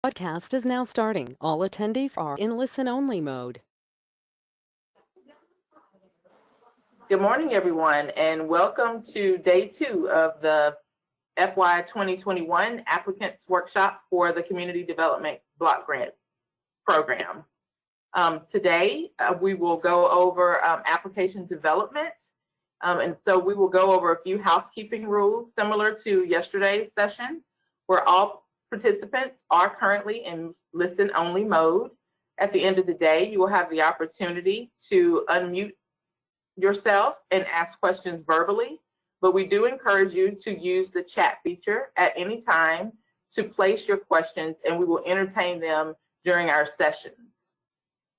Podcast is now starting. All attendees are in listen-only mode. Good morning, everyone, and welcome to day 2 of the FY 2021 Applicants Workshop for the Community Development Block Grant Program. Today, we will go over application development, and so we will go over a few housekeeping rules similar to yesterday's session, where all participants are currently in listen-only mode. At the end of the day, you will have the opportunity to unmute yourself and ask questions verbally, but we do encourage you to use the chat feature at any time to place your questions, and we will entertain them during our sessions.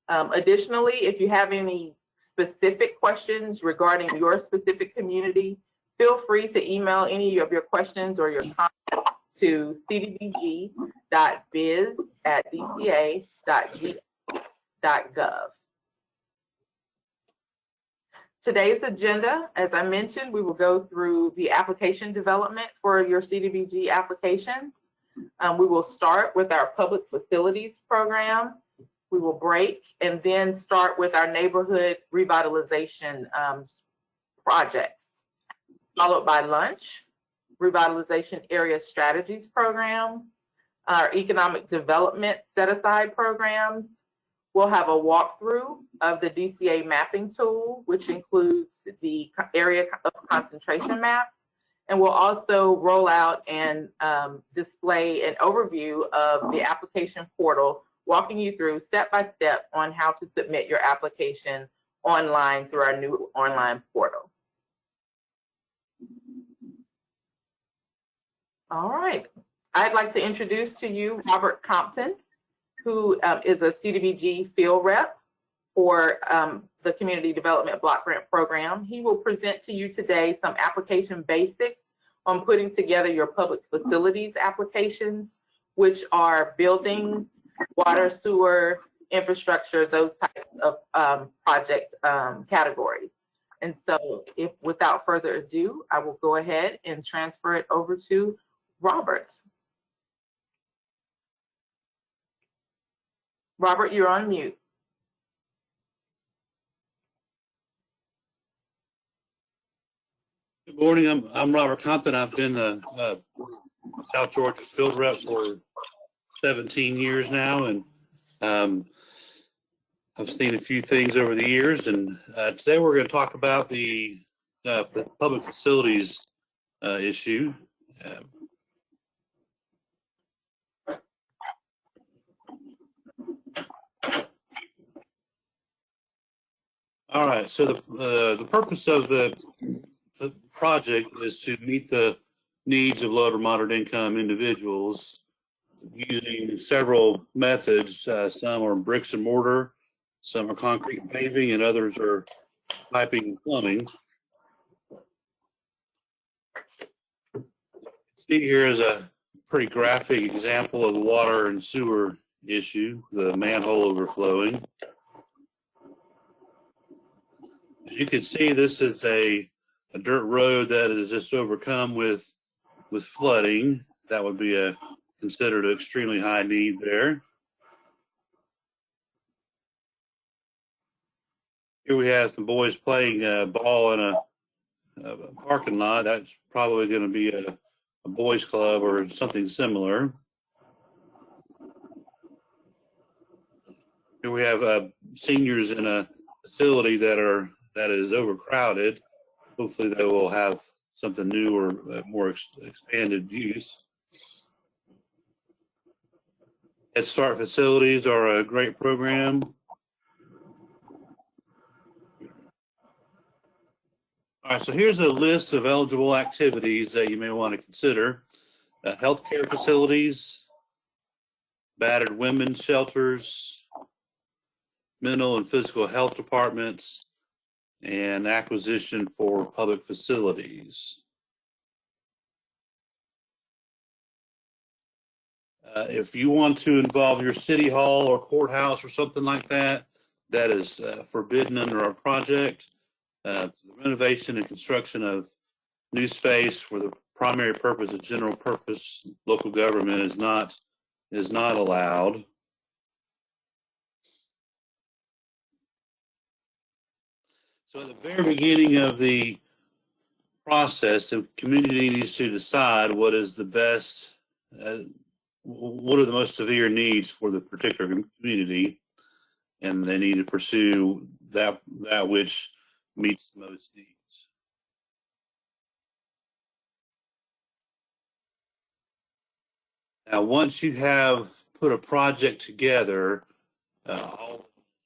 Additionally, if you have any specific questions regarding your specific community, feel free to email any of your questions or your comments to cdbg.biz@dca.gov. Today's agenda, as I mentioned, we will go through the application development for your CDBG applications. We will start with our public facilities program. We will break and then start with our neighborhood revitalization projects, followed by lunch, revitalization area strategies program, our economic development set-aside programs. We'll have a walkthrough of the DCA mapping tool, which includes the area of concentration maps. And we'll also roll out and display an overview of the application portal, walking you through step-by-step on how to submit your application online through our new online portal. All right, I'd like to introduce to you Robert Compton, who is a CDBG field rep for the Community Development Block Grant Program. He will present to you today some application basics on putting together your public facilities applications, which are buildings, water, sewer, infrastructure, those types of project categories. And so without further ado, I will go ahead and transfer it over to Robert. Robert, you're on mute. Good morning. I'm Robert Compton. I've been a South Georgia field rep for 17 years now, and I've seen a few things over the years. And today we're going to talk about the public facilities issue. All right, so the purpose of the project is to meet the needs of low to moderate income individuals using several methods. Some are bricks and mortar, some are concrete paving, and others are piping and plumbing. See, here is a pretty graphic example of the water and sewer issue, the manhole overflowing. As you can see, this is a dirt road that is just overcome with flooding. That would be considered an extremely high need there. Here we have some boys playing ball in a parking lot. That's probably going to be a boys club or something similar. Here we have seniors in a facility that is overcrowded. Hopefully they will have something new or more expanded use. Head Start facilities are a great program. All right, so here's a list of eligible activities that you may want to consider. Healthcare facilities, battered women's shelters, mental and physical health departments, and acquisition for public facilities. If you want to involve your city hall or courthouse or something like that, that is forbidden under our project. The renovation and construction of new space for the primary purpose of general purpose local government is not is not allowed. So at the very beginning of the process, the community needs to decide what is the best, what are the most severe needs for the particular community, and they need to pursue that which meets the most needs. Now, once you have put a project together, you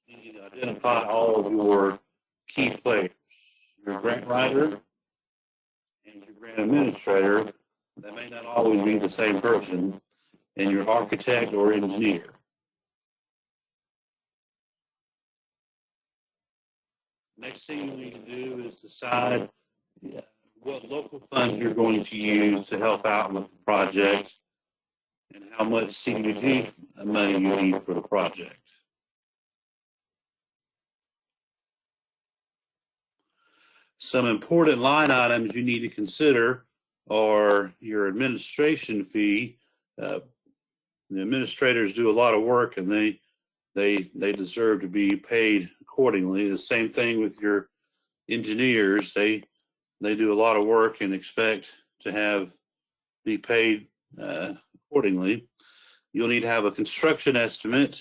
need to identify all of your key players, your grant writer and your grant administrator. That may not always be the same person, and your architect or engineer. Next thing you need to do is decide what local funds you're going to use to help out with the project and how much CDBG money you need for the project. Some important line items you need to consider are your administration fee. The administrators do a lot of work, and they deserve to be paid accordingly. The same thing with your engineers. They do a lot of work and expect to be paid accordingly. You'll need to have a construction estimate,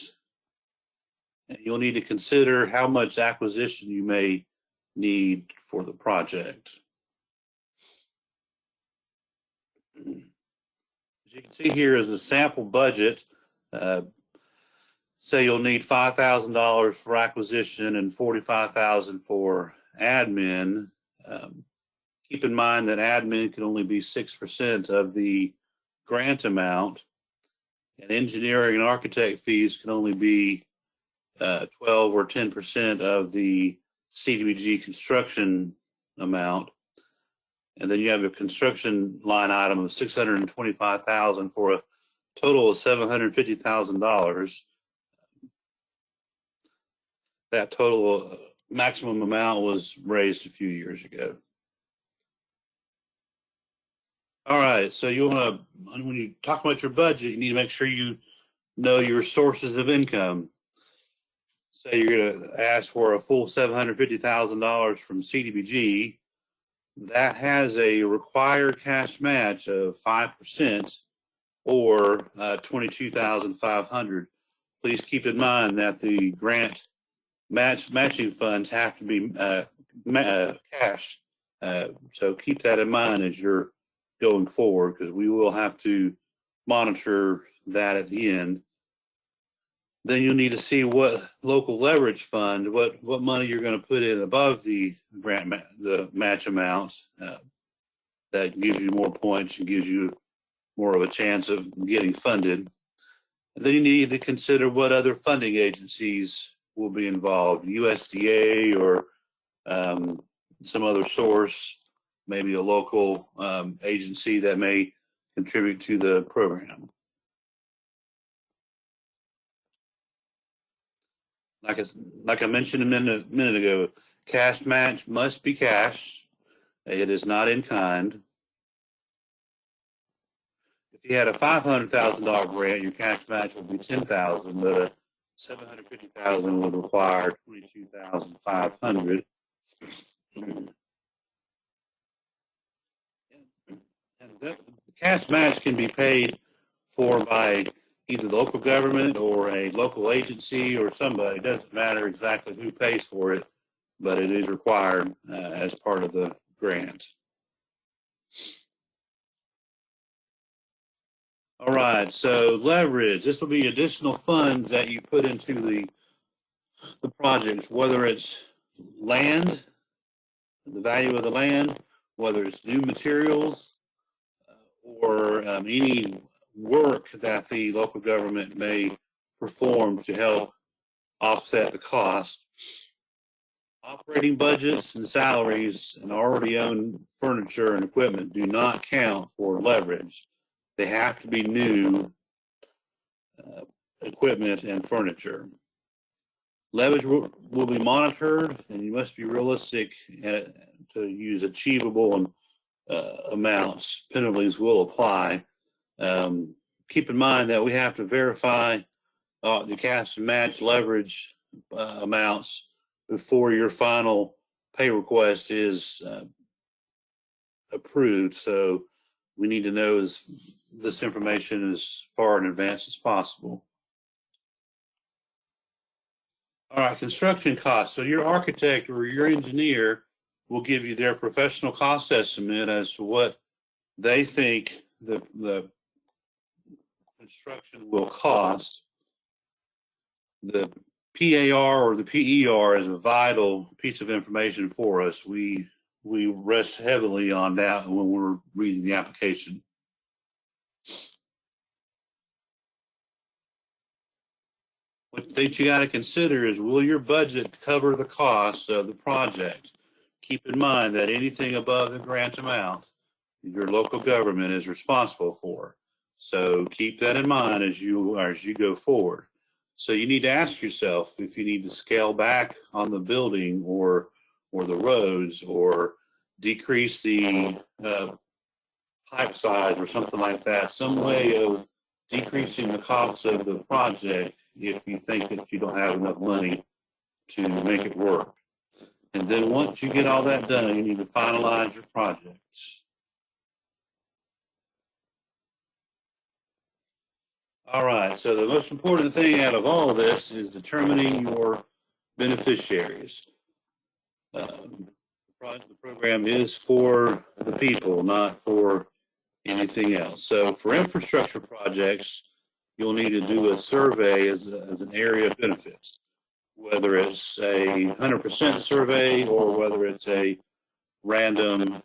and you'll need to consider how much acquisition you may need for the project. As you can see here is a sample budget. Say you'll need $5,000 for acquisition and $45,000 for admin. Keep in mind that admin can only be 6% of the grant amount, and engineering and architect fees can only be 12 or 10% of the CDBG construction amount. And then you have a construction line item of $625,000 for a total of $750,000. That total maximum amount was raised a few years ago. All right, so you want to, when you talk about your budget, you need to make sure you know your sources of income. Say you're going to ask for a full $750,000 from CDBG. That has a required cash match of 5% or $22,500. Please keep in mind that the grant matching funds have to be cash. So keep that in mind as you're going forward, because we will have to monitor that at the end. Then you'll need to see what local leverage fund, what money you're going to put in above the grant the match amount. That gives you more points and gives you more of a chance of getting funded. And then you need to consider what other funding agencies will be involved, USDA or some other source, maybe a local agency that may contribute to the program. Like I mentioned a minute ago, cash match must be cash. It is not in kind. If you had a $500,000 grant, your cash match would be $10,000, but a $750,000 would require $22,500. And the cash match can be paid for by either the local government or a local agency or somebody. It doesn't matter exactly who pays for it, but it is required as part of the grant. All right, so leverage. This will be additional funds that you put into the projects, whether it's land, the value of the land, whether it's new materials, or any work that the local government may perform to help offset the cost. Operating budgets and salaries and already owned furniture and equipment do not count for leverage. They have to be new equipment and furniture. Leverage will be monitored, and you must be realistic to use achievable amounts. Penalties will apply. keep in mind that we have to verify the cast and match leverage amounts before your final pay request is approved. So we need to know this information as far in advance as possible. All right, construction costs. So your architect or your engineer will give you their professional cost estimate as to what they think the construction will cost. The PAR or the PER is a vital piece of information for us. We rest heavily on that when we're reading the application. What things you got to consider is, will your budget cover the cost of the project? Keep in mind that anything above the grant amount, your local government is responsible for. So keep that in mind as you go forward. So you need to ask yourself if you need to scale back on the building or the roads, or decrease the pipe size or something like that, some way of decreasing the cost of the project if you think that you don't have enough money to make it work. And then once you get all that done, you need to finalize your projects. All right, so the most important thing out of all of this is determining your beneficiaries. The program is for the people, not for anything else. So for infrastructure projects, you'll need to do a survey as an area of benefits, whether it's a 100% survey or whether it's a random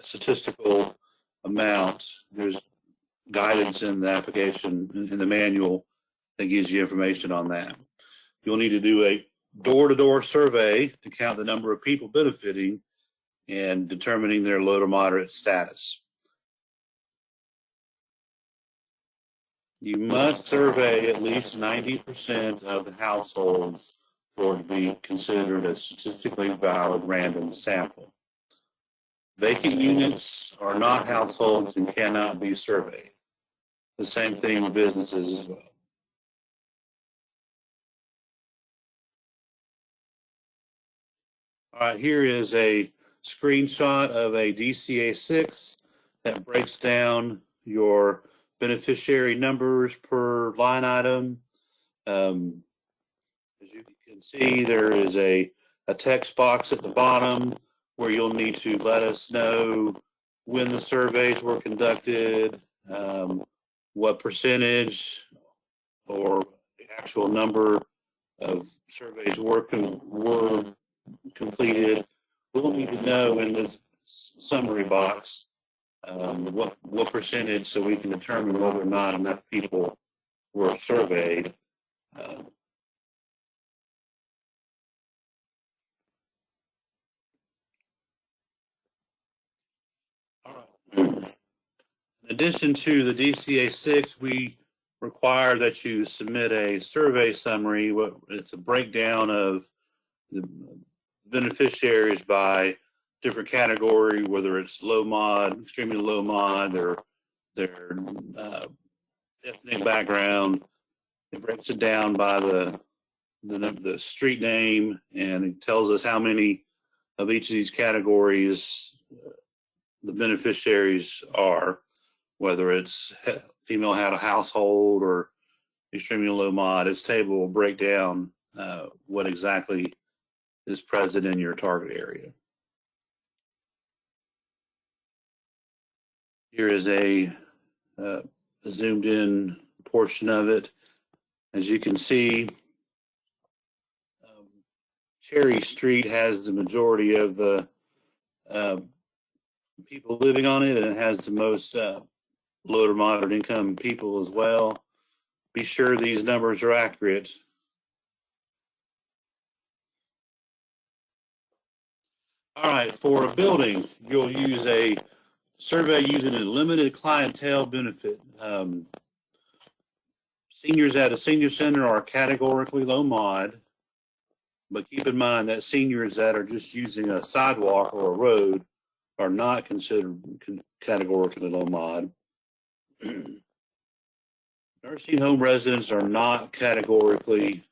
statistical amount. There's guidance in the application, in the manual, that gives you information on that. You'll need to do a door-to-door survey to count the number of people benefiting and determining their low to moderate status. You must survey at least 90% of the households for it to be considered a statistically valid random sample. Vacant units are not households and cannot be surveyed. The same thing with businesses as well. All right, here is a screenshot of a DCA-6 that breaks down your beneficiary numbers per line item. As you can see, there is a text box at the bottom where you'll need to let us know when the surveys were conducted, what percentage or the actual number of surveys were completed. We'll need to know in the summary box what percentage, so we can determine whether or not enough people were surveyed. All right. In addition to the DCA-6, we require that you submit a survey summary. It's a breakdown of the beneficiaries by different category, whether it's low mod, extremely low mod, or their ethnic background. It breaks it down by the street name, and it tells us how many of each of these categories the beneficiaries are, whether it's female had a household or extremely low mod. This table will break down what exactly is present in your target area. Here is a zoomed in portion of it. As you can see, Cherry Street has the majority of the people living on it, and it has the most low to moderate income people as well. Be sure these numbers are accurate. All right, for a building, you'll use a survey using a limited clientele benefit. Seniors at a senior center are categorically low mod, but keep in mind that seniors that are just using a sidewalk or a road are not considered categorically low mod. Nursing home residents are not categorically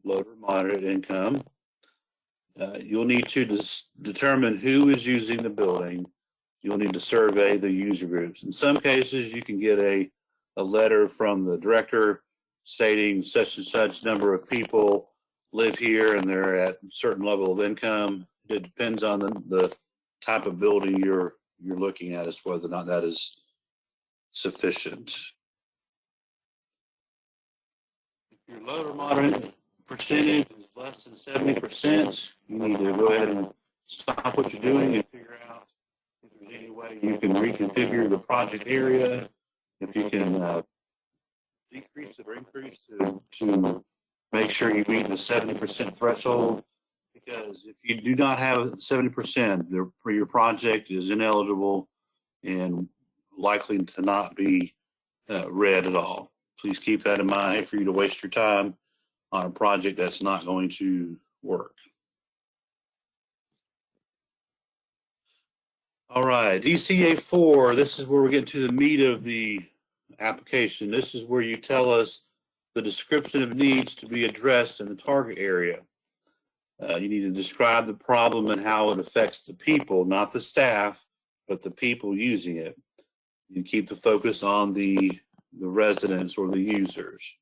low or moderate income. You'll need to determine who is using the building. You'll need to survey the user groups. In some cases, you can get a letter from the director stating such and such number of people live here and they're at a certain level of income. It depends on the type of building you're looking at as to whether or not that is sufficient. If your low or moderate percentage is less than 70%, you need to go ahead and stop what you're doing and figure out if there's any way you can reconfigure the project area, if you can decrease or increase to make sure you meet the 70% threshold. Because if you do not have 70%, your project is ineligible and likely to not be read at all. Please keep that in mind. I hate for you to waste your time on a project that's not going to work. All right, DCA 4, this is where we get to the meat of the application. This is where you tell us the description of needs to be addressed in the target area. You need to describe the problem and how it affects the people, not the staff, but the people using it. You keep the focus on the residents or the users.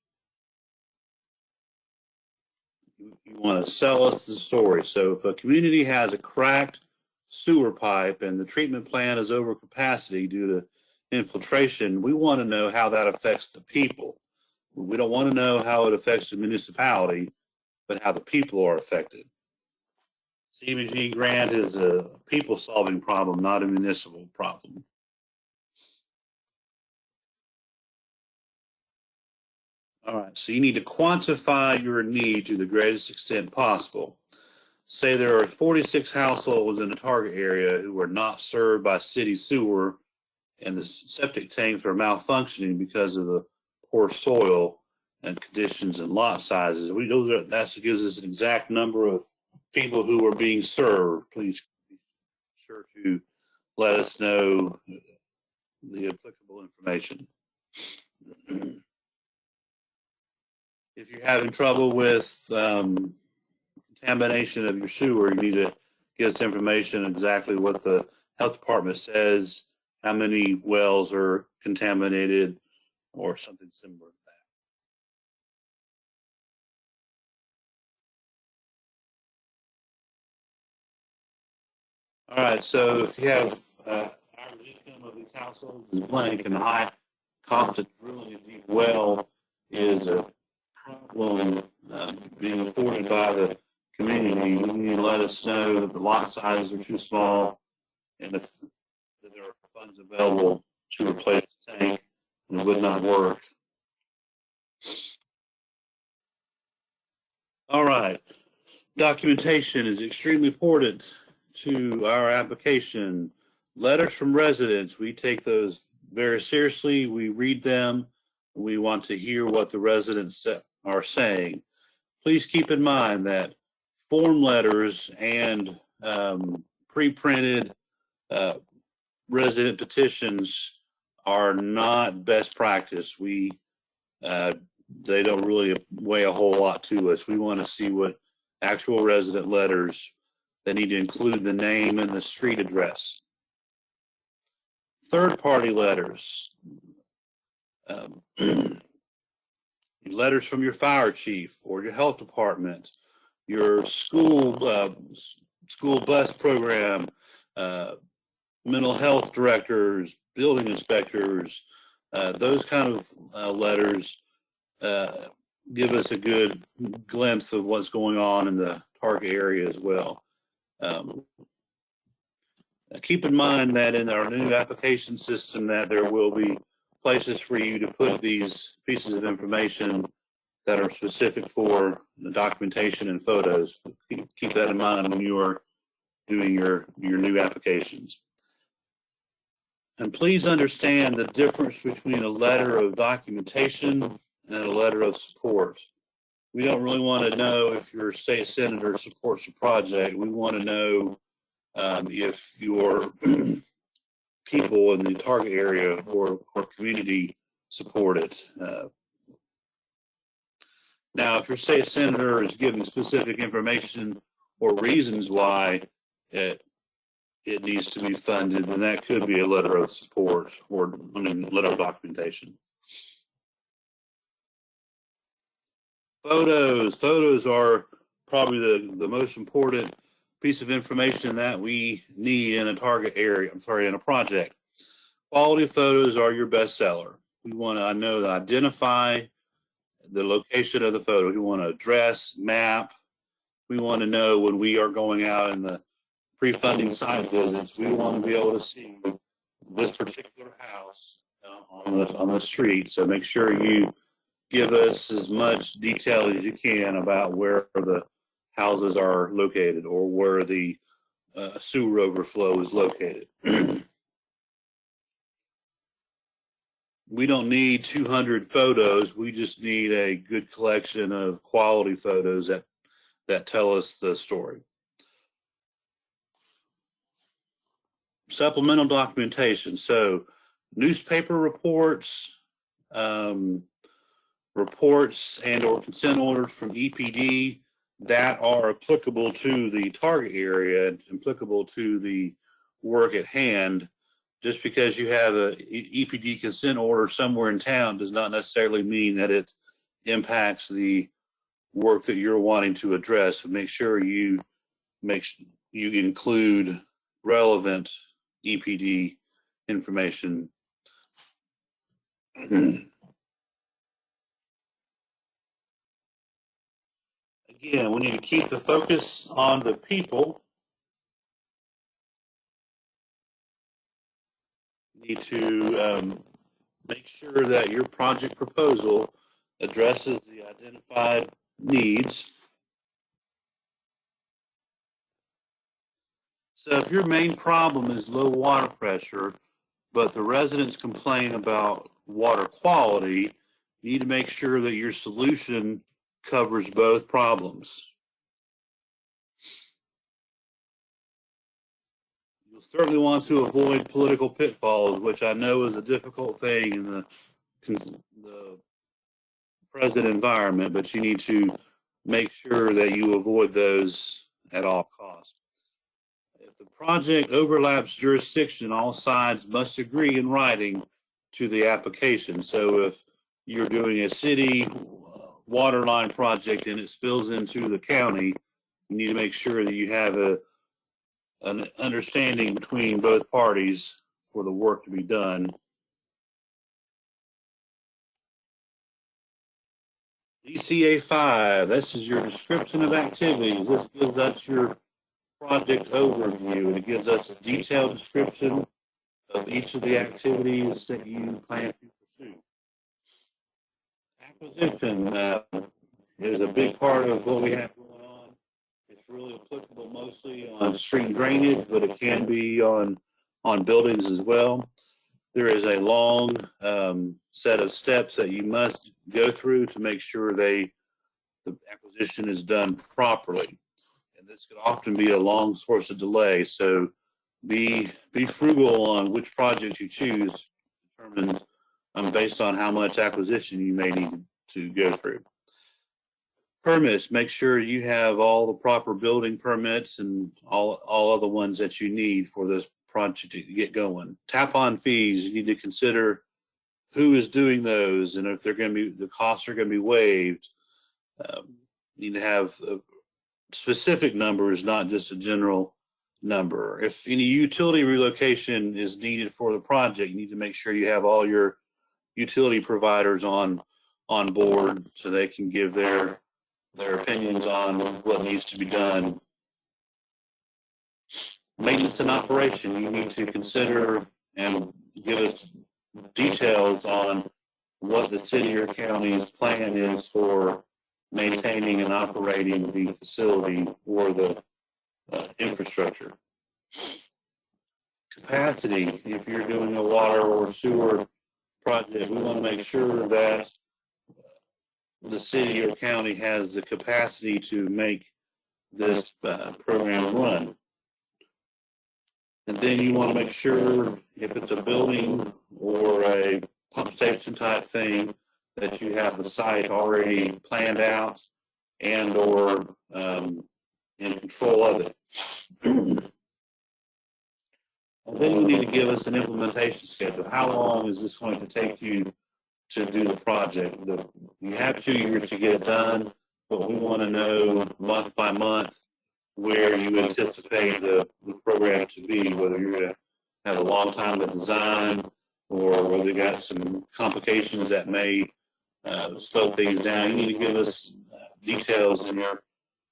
You want to sell us the story. So if a community has a cracked sewer pipe and the treatment plant is over capacity due to infiltration, we want to know how that affects the people. We don't want to know how it affects the municipality, but how the people are affected. CBG grant is a people-solving problem, not a municipal problem. All right, so you need to quantify your need to the greatest extent possible. Say there are 46 households in the target area who are not served by city sewer, and the septic tanks are malfunctioning because of the poor soil and conditions and lot sizes. That gives us an exact number of people who are being served. Please be sure to let us know the applicable information. If you're having trouble with contamination of your sewer, you need to get us information exactly what the health department says, how many wells are contaminated, or something similar to that. All right, so if you have average income of these households is blank and the high cost of drilling a deep well is a problem being afforded by the community, you need to let us know that the lot sizes are too small and if there are funds available to replace the tank and it would not work. All right, documentation is extremely important to our application. Letters from residents, we take those very seriously. We read them. We want to hear what the residents are saying. Please keep in mind that form letters and pre-printed resident petitions are not best practice. They don't really weigh a whole lot to us. We want to see what actual resident letters. They need to include the name and the street address. Third-party letters. Letters from your fire chief or your health department, your school bus program, mental health directors, building inspectors, those kind of letters give us a good glimpse of what's going on in the target area as well. Keep in mind that in our new application system that there will be places for you to put these pieces of information that are specific for the documentation and photos. Keep that in mind when you are doing your new applications. And please understand the difference between a letter of documentation and a letter of support. We don't really want to know if your state senator supports a project. We want to know if your people in the target area or community support it. Now, if your state senator is giving specific information or reasons why it needs to be funded, then that could be a letter of support or, letter of documentation. Photos are probably the most important piece of information that we need in a target area. In a project. Quality photos are your best seller. We want to identify the location of the photo. We want to address, map. We want to know when we are going out in the pre-funding site visits, we want to be able to see this particular house on the street. So make sure you give us as much detail as you can about where the houses are located or where the sewer overflow is located. We don't need 200 photos. We just need a good collection of quality photos that tell us the story. Supplemental documentation. So newspaper reports, reports and or consent orders from EPD that are applicable to the target area and applicable to the work at hand. Just because you have a EPD consent order somewhere in town does not necessarily mean that it impacts the work that you're wanting to address. So make sure you include relevant EPD information. Again, we need to keep the focus on the people. You need to make sure that your project proposal addresses the identified needs. So if your main problem is low water pressure, but the residents complain about water quality, you need to make sure that your solution covers both problems. You'll certainly want to avoid political pitfalls, which I know is a difficult thing in the present environment, but you need to make sure that you avoid those at all costs. If the project overlaps jurisdiction, all sides must agree in writing to the application. So if you're doing a city water line project and it spills into the county, you need to make sure that you have an understanding between both parties for the work to be done. DCA 5, this is your description of activities. This gives us your project overview, and it gives us a detailed description of each of the activities that you plan to pursue. Acquisition is a big part of what we have going on. It's really applicable mostly on street drainage, but it can be on buildings as well. There is a long set of steps that you must go through to make sure the acquisition is done properly. And this could often be a long source of delay. So be frugal on which projects you choose, determined based on how much acquisition you may need to go through. Permits, make sure you have all the proper building permits and all other ones that you need for this project to get going. Tap-on fees, you need to consider who is doing those and if they're going to be, the costs are going to be waived. You need to have specific numbers, not just a general number. If any utility relocation is needed for the project, you need to make sure you have all your utility providers on board so they can give their opinions on what needs to be done. Maintenance and operation, you need to consider and give us details on what the city or county's plan is for maintaining and operating the facility or the infrastructure. Capacity, if you're doing a water or sewer project, we want to make sure that the city or county has the capacity to make this program run. And then you want to make sure if it's a building or a pump station type thing that you have the site already planned out and or in control of it. And then you need to give us an implementation schedule. How long is this going to take you to do the project? You have 2 years to get it done, but we want to know month by month where you anticipate the program to be, whether you're going to have a long time to design or whether you got some complications that may slow things down. You need to give us details in your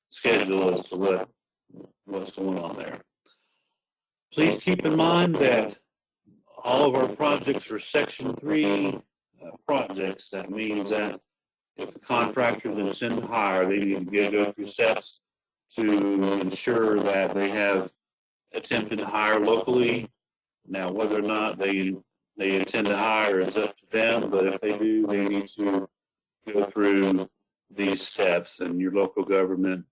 schedule as to what's going on there. Please keep in mind that all of our projects are Section 3 projects. That means that if the contractors intend to hire, they need to go through steps to ensure that they have attempted to hire locally. Now, whether or not they intend to hire is up to them, but if they do, they need to go through these steps, and your local government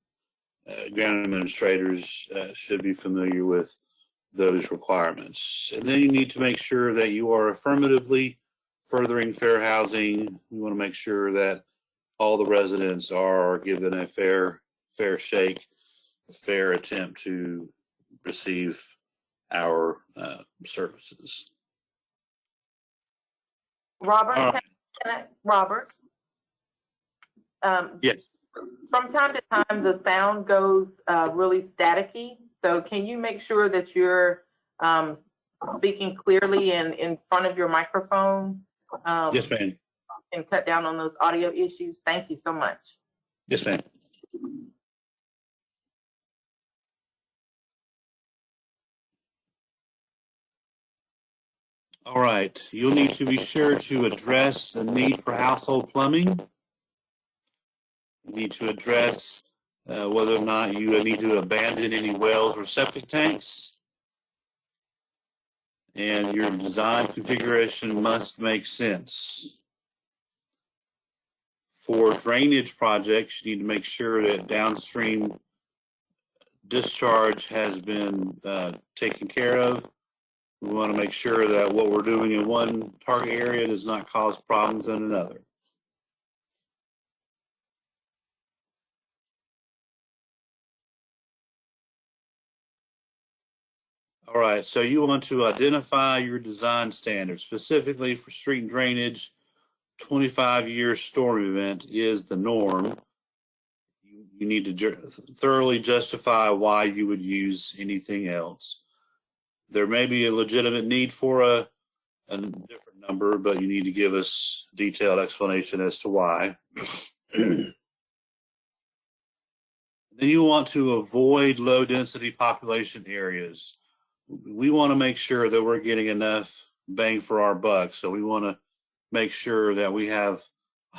grant administrators should be familiar with those requirements. And then you need to make sure that you are affirmatively furthering fair housing. We want to make sure that all the residents are given a fair shake, a fair attempt to receive our services. Robert, Robert? Yes. From time to time, the sound goes really staticky. So can you make sure that you're speaking clearly and in front of your microphone? Yes, ma'am. And cut down on those audio issues. Thank you so much. Yes, ma'am. All right. You'll need to be sure to address the need for household plumbing. You need to address whether or not you need to abandon any wells or septic tanks. And your design configuration must make sense. For drainage projects, you need to make sure that downstream discharge has been taken care of. We want to make sure that what we're doing in one target area does not cause problems in another. All right, so you want to identify your design standards. Specifically for street and drainage, 25-year storm event is the norm. You need to thoroughly justify why you would use anything else. There may be a legitimate need for a different number, but you need to give us a detailed explanation as to why. Then you want to avoid low-density population areas. We want to make sure that we're getting enough bang for our buck. So we want to make sure that we have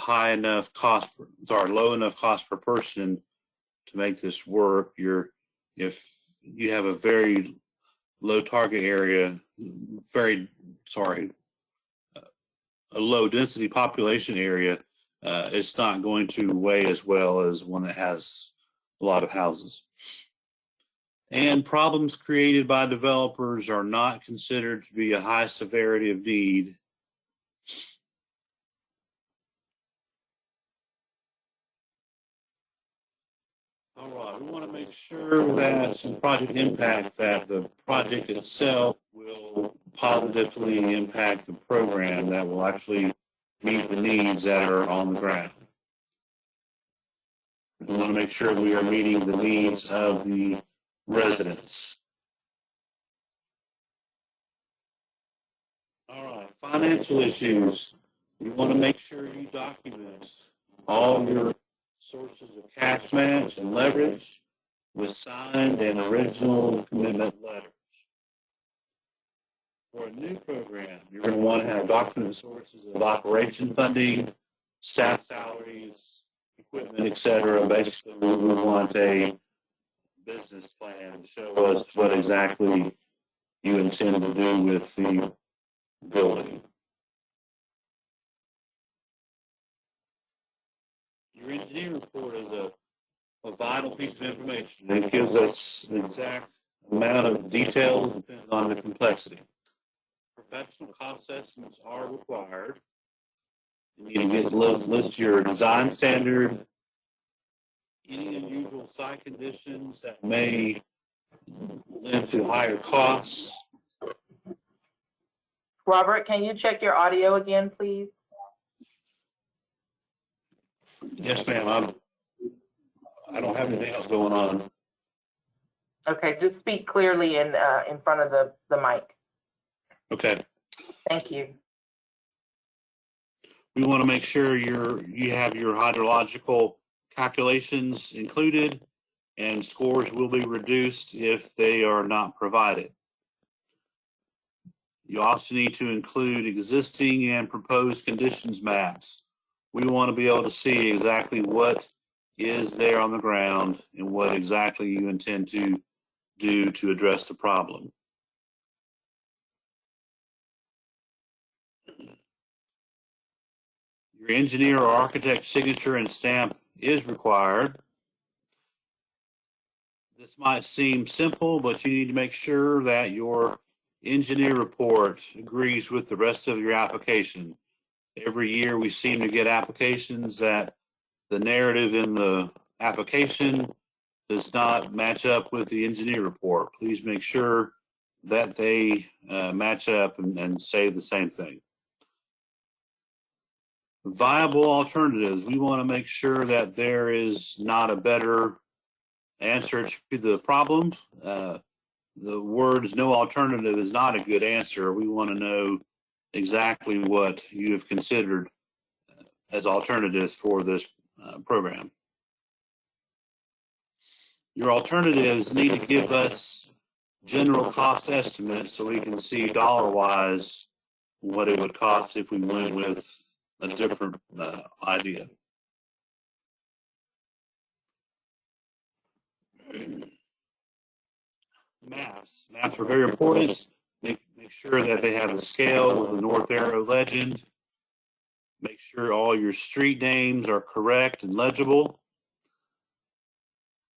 low enough cost per person to make this work. If you have a very low target area, a low density population area, it's not going to weigh as well as one that has a lot of houses. And problems created by developers are not considered to be a high severity of need. All right, we want to make sure that some project impact, that the project itself will positively impact the program, that will actually meet the needs that are on the ground. We want to make sure we are meeting the needs of the residents. All right, financial issues. You want to make sure you document all your sources of cash match and leverage with signed and original commitment letters. For a new program, you're going to want to have documented sources of operation funding, staff salaries, equipment, etc. Basically, we want a business plan to show us what exactly you intend to do with the building. Your engineering report is a vital piece of information. It gives us the exact amount of details depending on the complexity. Professional cost estimates are required. You need to list your design standard, any unusual site conditions that may lead to higher costs. Robert, can you check your audio again, please? Yes, ma'am. I don't have anything else going on. Okay, just speak clearly in front of the mic. Okay. Thank you. We want to make sure you have your hydrological calculations included, and scores will be reduced if they are not provided. You also need to include existing and proposed conditions maps. We want to be able to see exactly what is there on the ground and what exactly you intend to do to address the problem. Your engineer or architect signature and stamp is required. This might seem simple, but you need to make sure that your engineer report agrees with the rest of your application. Every year we seem to get applications that the narrative in the application does not match up with the engineer report. Please make sure that they match up and say the same thing. Viable alternatives. We want to make sure that there is not a better answer to the problem. The words no alternative is not a good answer. We want to know exactly what you have considered as alternatives for this program. Your alternatives need to give us general cost estimates so we can see dollar-wise what it would cost if we went with a different idea. Maps. Maps are very important. Make sure that they have a scale with a north arrow legend. Make sure all your street names are correct and legible.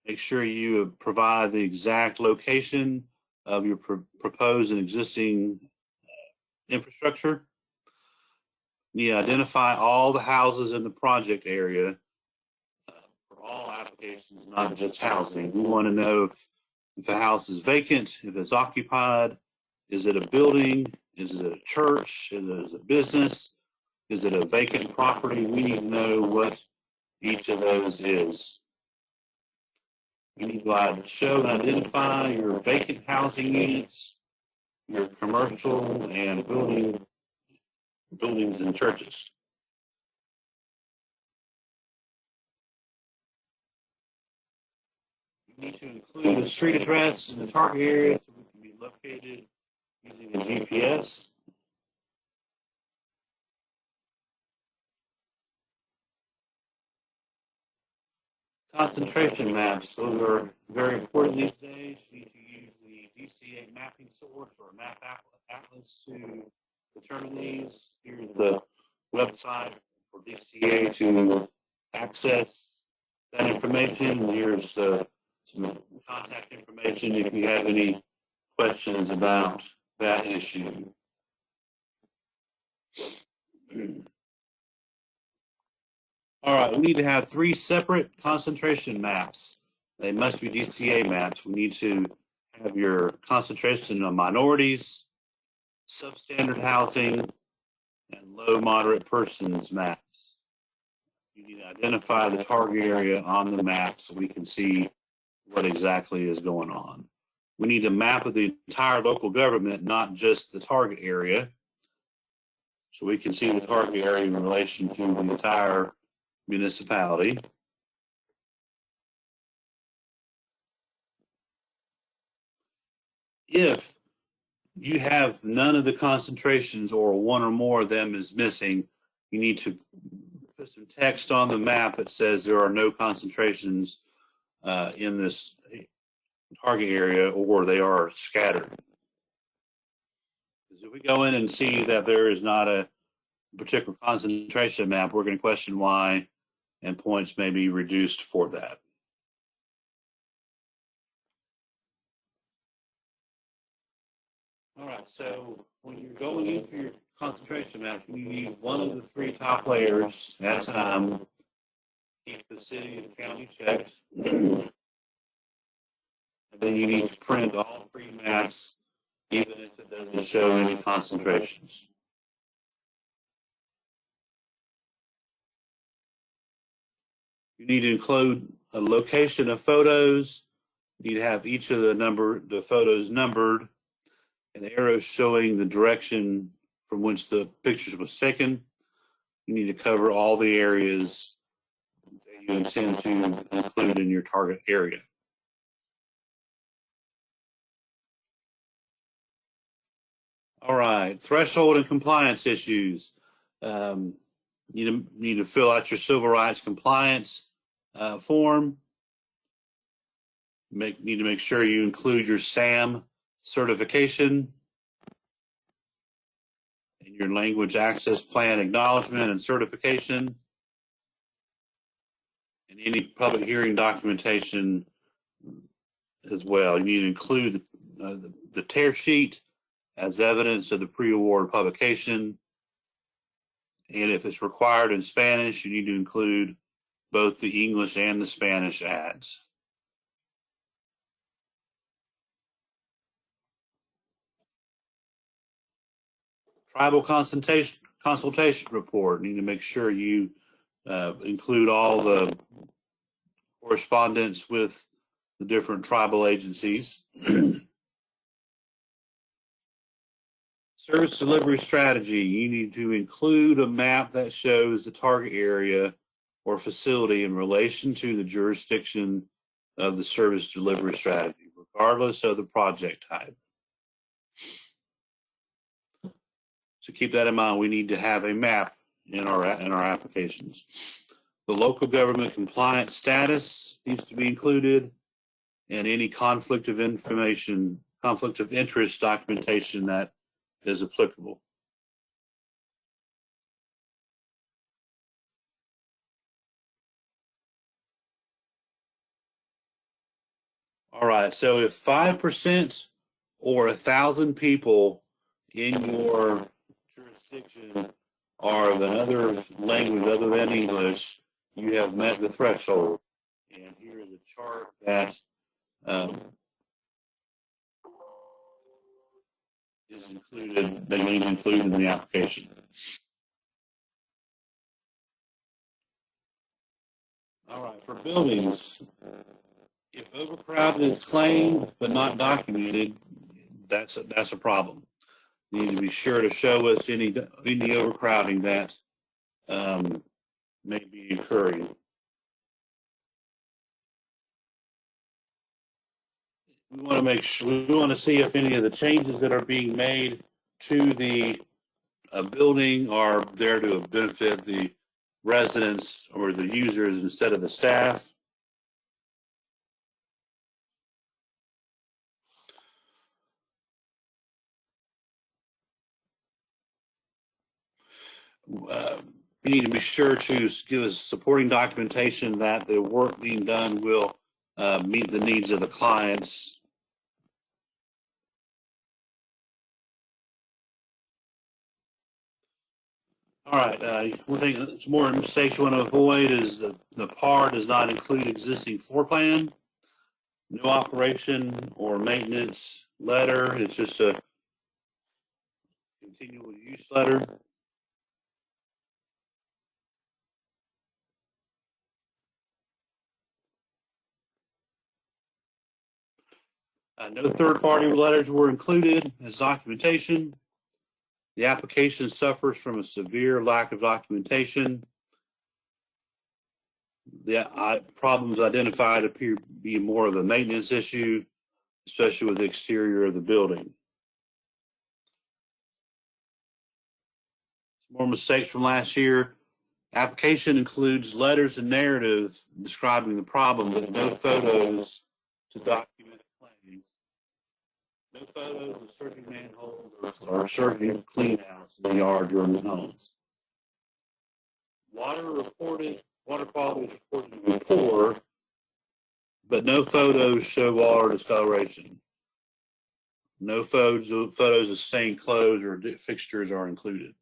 Make sure you provide the exact location of your proposed and existing infrastructure. You identify all the houses in the project area for all applications, not just housing. We want to know if the house is vacant, if it's occupied, is it a building, is it a church, is it a business, is it a vacant property? We need to know what each of those is. You need to show and identify your vacant housing units, your commercial and buildings and churches. You need to include a street address in the target area so we can be located using a GPS. Concentration maps, those are very important these days. You need to use the DCA mapping source or map atlas to determine these. Here's the website for DCA to access that information. Here's some contact information if you have any questions about that issue. All right, we need to have 3 separate concentration maps. They must be DCA maps. We need to have your concentration of minorities, substandard housing, and low moderate persons maps. You need to identify the target area on the map so we can see what exactly is going on. We need a map of the entire local government, not just the target area, so we can see the target area in relation to the entire municipality. If you have none of the concentrations or one or more of them is missing, you need to put some text on the map that says there are no concentrations in this target area or they are scattered. Because if we go in and see that there is not a particular concentration map, we're going to question why, and points may be reduced for that. All right, so when you're going in for your concentration map, you use one of the three top layers at a time. Keep the city and county checked. And then you need to print all three maps, even if it doesn't show any concentrations. You need to include a location of photos. You need to have each of the photos numbered, and arrows showing the direction from which the pictures was taken. You need to cover all the areas that you intend to include in your target area. All right, threshold and compliance issues. You need to fill out your civil rights compliance form. Need to make sure you include your SAM certification and your language access plan acknowledgement and certification, and any public hearing documentation as well. You need to include the tear sheet as evidence of the pre-award publication. And if it's required in Spanish, you need to include both the English and the Spanish ads. Tribal consultation report. You need to make sure you include all the correspondence with the different tribal agencies. Service delivery strategy. You need to include a map that shows the target area or facility in relation to the jurisdiction of the service delivery strategy, regardless of the project type. So keep that in mind. We need to have a map in our applications. The local government compliance status needs to be included, and any conflict of interest documentation that is applicable. All right, so if 5% or 1,000 people in your jurisdiction are of another language other than English, you have met the threshold. And here is a chart that is included, they need to include in the application. All right, for buildings, if overcrowding is claimed but not documented, that's a problem. You need to be sure to show us any overcrowding that may be occurring. We want to make sure, we want to see if any of the changes that are being made to the building are there to benefit the residents or the users instead of the staff. You need to be sure to give us supporting documentation that the work being done will meet the needs of the clients. All right, one thing that's more mistakes you want to avoid is the PAR does not include existing floor plan, no operation or maintenance letter. It's just a continual use letter. No third-party letters were included as documentation. The application suffers from a severe lack of documentation. The problems identified appear to be more of a maintenance issue, especially with the exterior of the building. Some more mistakes from last year. Application includes letters and narratives describing the problem, but no photos to document claims. No photos of certain manholes or certain cleanouts in the yard during the homes. Water quality is reported to be poor, but no photos show water discoloration. No photos of stained clothes or fixtures are included.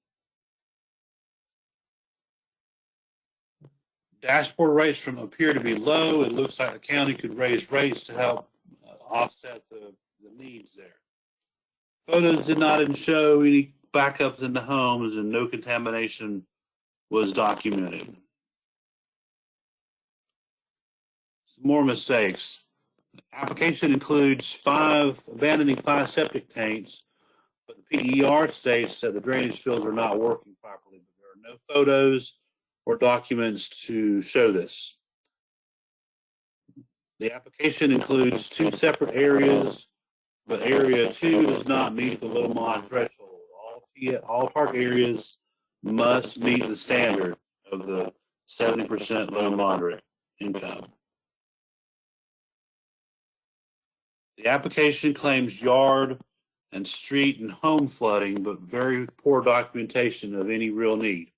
Dashboard rates appear to be low. It looks like the county could raise rates to help offset the needs there. Photos did not show any backups in the homes, and no contamination was documented. Some more mistakes. The application includes abandoning 5 septic tanks, but the PER states that the drainage fields are not working properly, but there are no photos or documents to show this. The application includes 2 separate areas, but area 2 does not meet the low mod threshold. All park areas must meet the standard of the 70% low moderate income. The application claims yard and street and home flooding, but very poor documentation of any real need.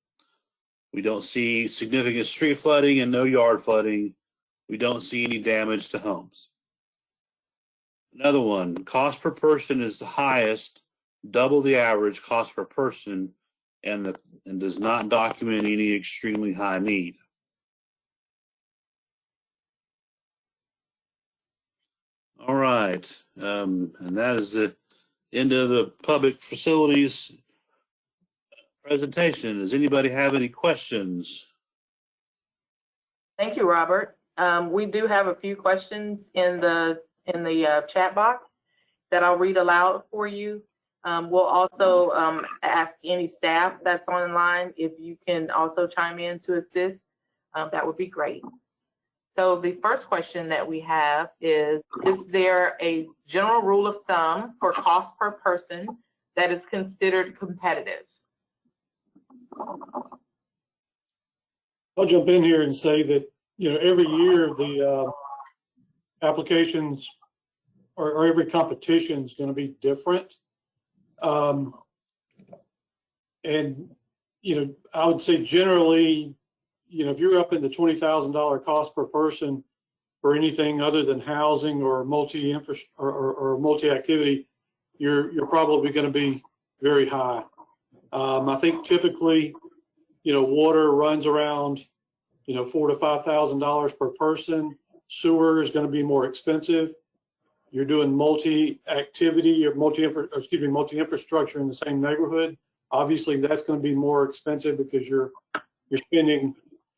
We don't see significant street flooding and no yard flooding. We don't see any damage to homes. Another one, cost per person is the highest, double the average cost per person, and does not document any extremely high need. All right, and that is the end of the public facilities presentation. Does anybody have any questions? Thank you, Robert. We do have a few questions in the chat box that I'll read aloud for you. We'll also ask any staff that's online if you can also chime in to assist. That would be great. So the first question that we have is there a general rule of thumb for cost per person that is considered competitive? I'll jump in here and say that, every year the applications or every competition is going to be different. And, I would say generally, if you're up in the $20,000 cost per person for anything other than housing or multi-activity, you're probably going to be very high. I think typically, water runs around, $4,000 to $5,000 per person. Sewer is going to be more expensive. You're doing multi-activity or multi-infrastructure in the same neighborhood. Obviously, that's going to be more expensive because you're spending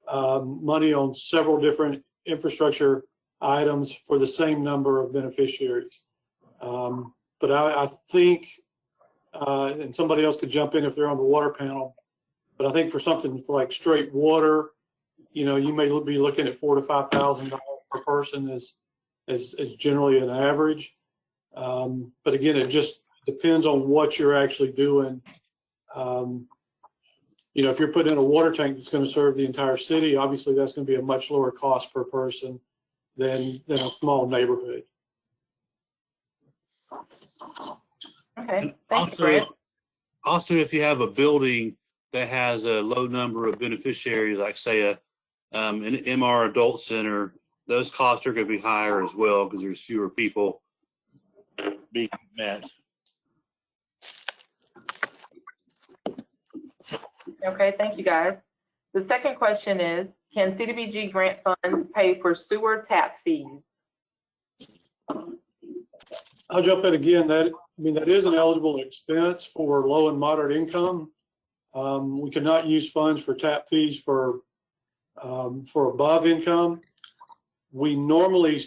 money on several different infrastructure items for the same number of beneficiaries. But I think, and somebody else could jump in if they're on the water panel, but I think for something like straight water, you may be looking at $4,000 to $5,000 per person as generally an average. But again, it just depends on what you're actually doing. If you're putting in a water tank that's going to serve the entire city, obviously that's going to be a much lower cost per person than a small neighborhood. Okay, thank you, Fred. Also, if you have a building that has a low number of beneficiaries, like say an MR adult center, those costs are going to be higher as well because there's fewer people being met. Okay, thank you, guys. The second question is, can CDBG grant funds pay for sewer tap fees? I'll jump in again. That is an eligible expense for low and moderate income. We cannot use funds for tap fees for above income. We normally,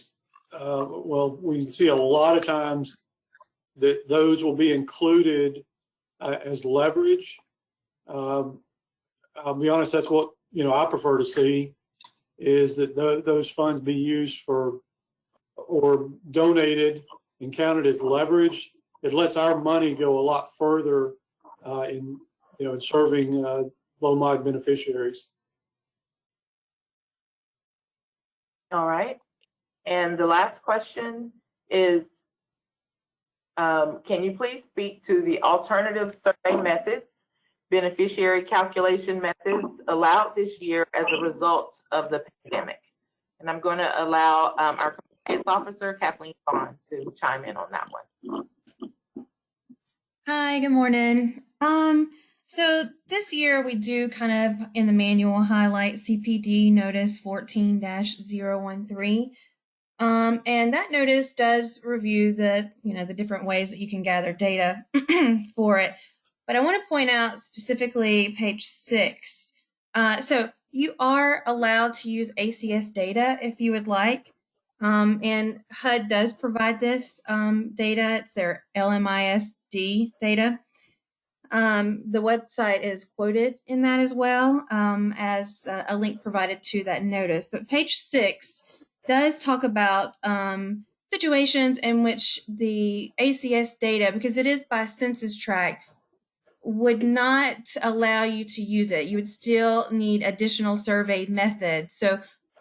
we see a lot of times that those will be included as leverage. I'll be honest, that's what I prefer to see, is that those funds be used for or donated and counted as leverage. It lets our money go a lot further in serving low mod beneficiaries. All right. And the last question is, can you please speak to the alternative survey methods, beneficiary calculation methods allowed this year as a result of the pandemic? And I'm going to allow our compliance officer, Kathleen Vaughn, to chime in on that one. Hi, good morning. So this year we do kind of in the manual highlight CPD notice 14-013. And that notice does review the different ways that you can gather data for it. But I want to point out specifically page 6. So you are allowed to use ACS data if you would like. And HUD does provide this data. It's their LMISD data. The website is quoted in that as well as a link provided to that notice. But page 6 does talk about situations in which the ACS data, because it is by census tract, would not allow you to use it. You would still need additional survey methods. So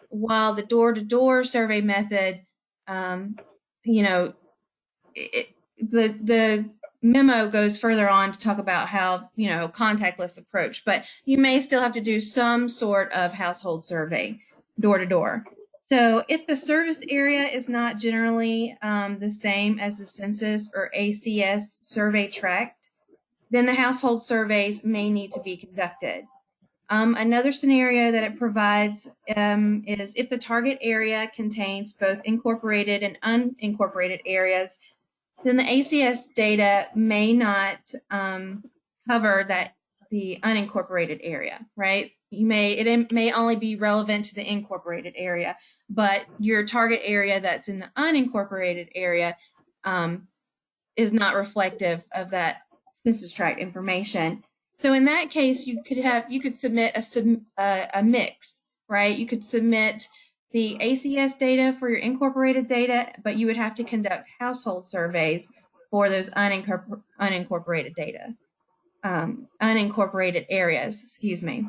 while the door-to-door survey method, the memo goes further on to talk about how, contactless approach, but you may still have to do some sort of household survey door to door. So if the service area is not generally the same as the census or ACS survey tract, then the household surveys may need to be conducted. Another scenario that it provides is if the target area contains both incorporated and unincorporated areas, then the ACS data may not cover the unincorporated area, right? It may only be relevant to the incorporated area, but your target area that's in the unincorporated area is not reflective of that census tract information. So in that case, you could submit a mix, right? You could submit the ACS data for your incorporated data, but you would have to conduct household surveys for those unincorporated data, unincorporated areas, excuse me.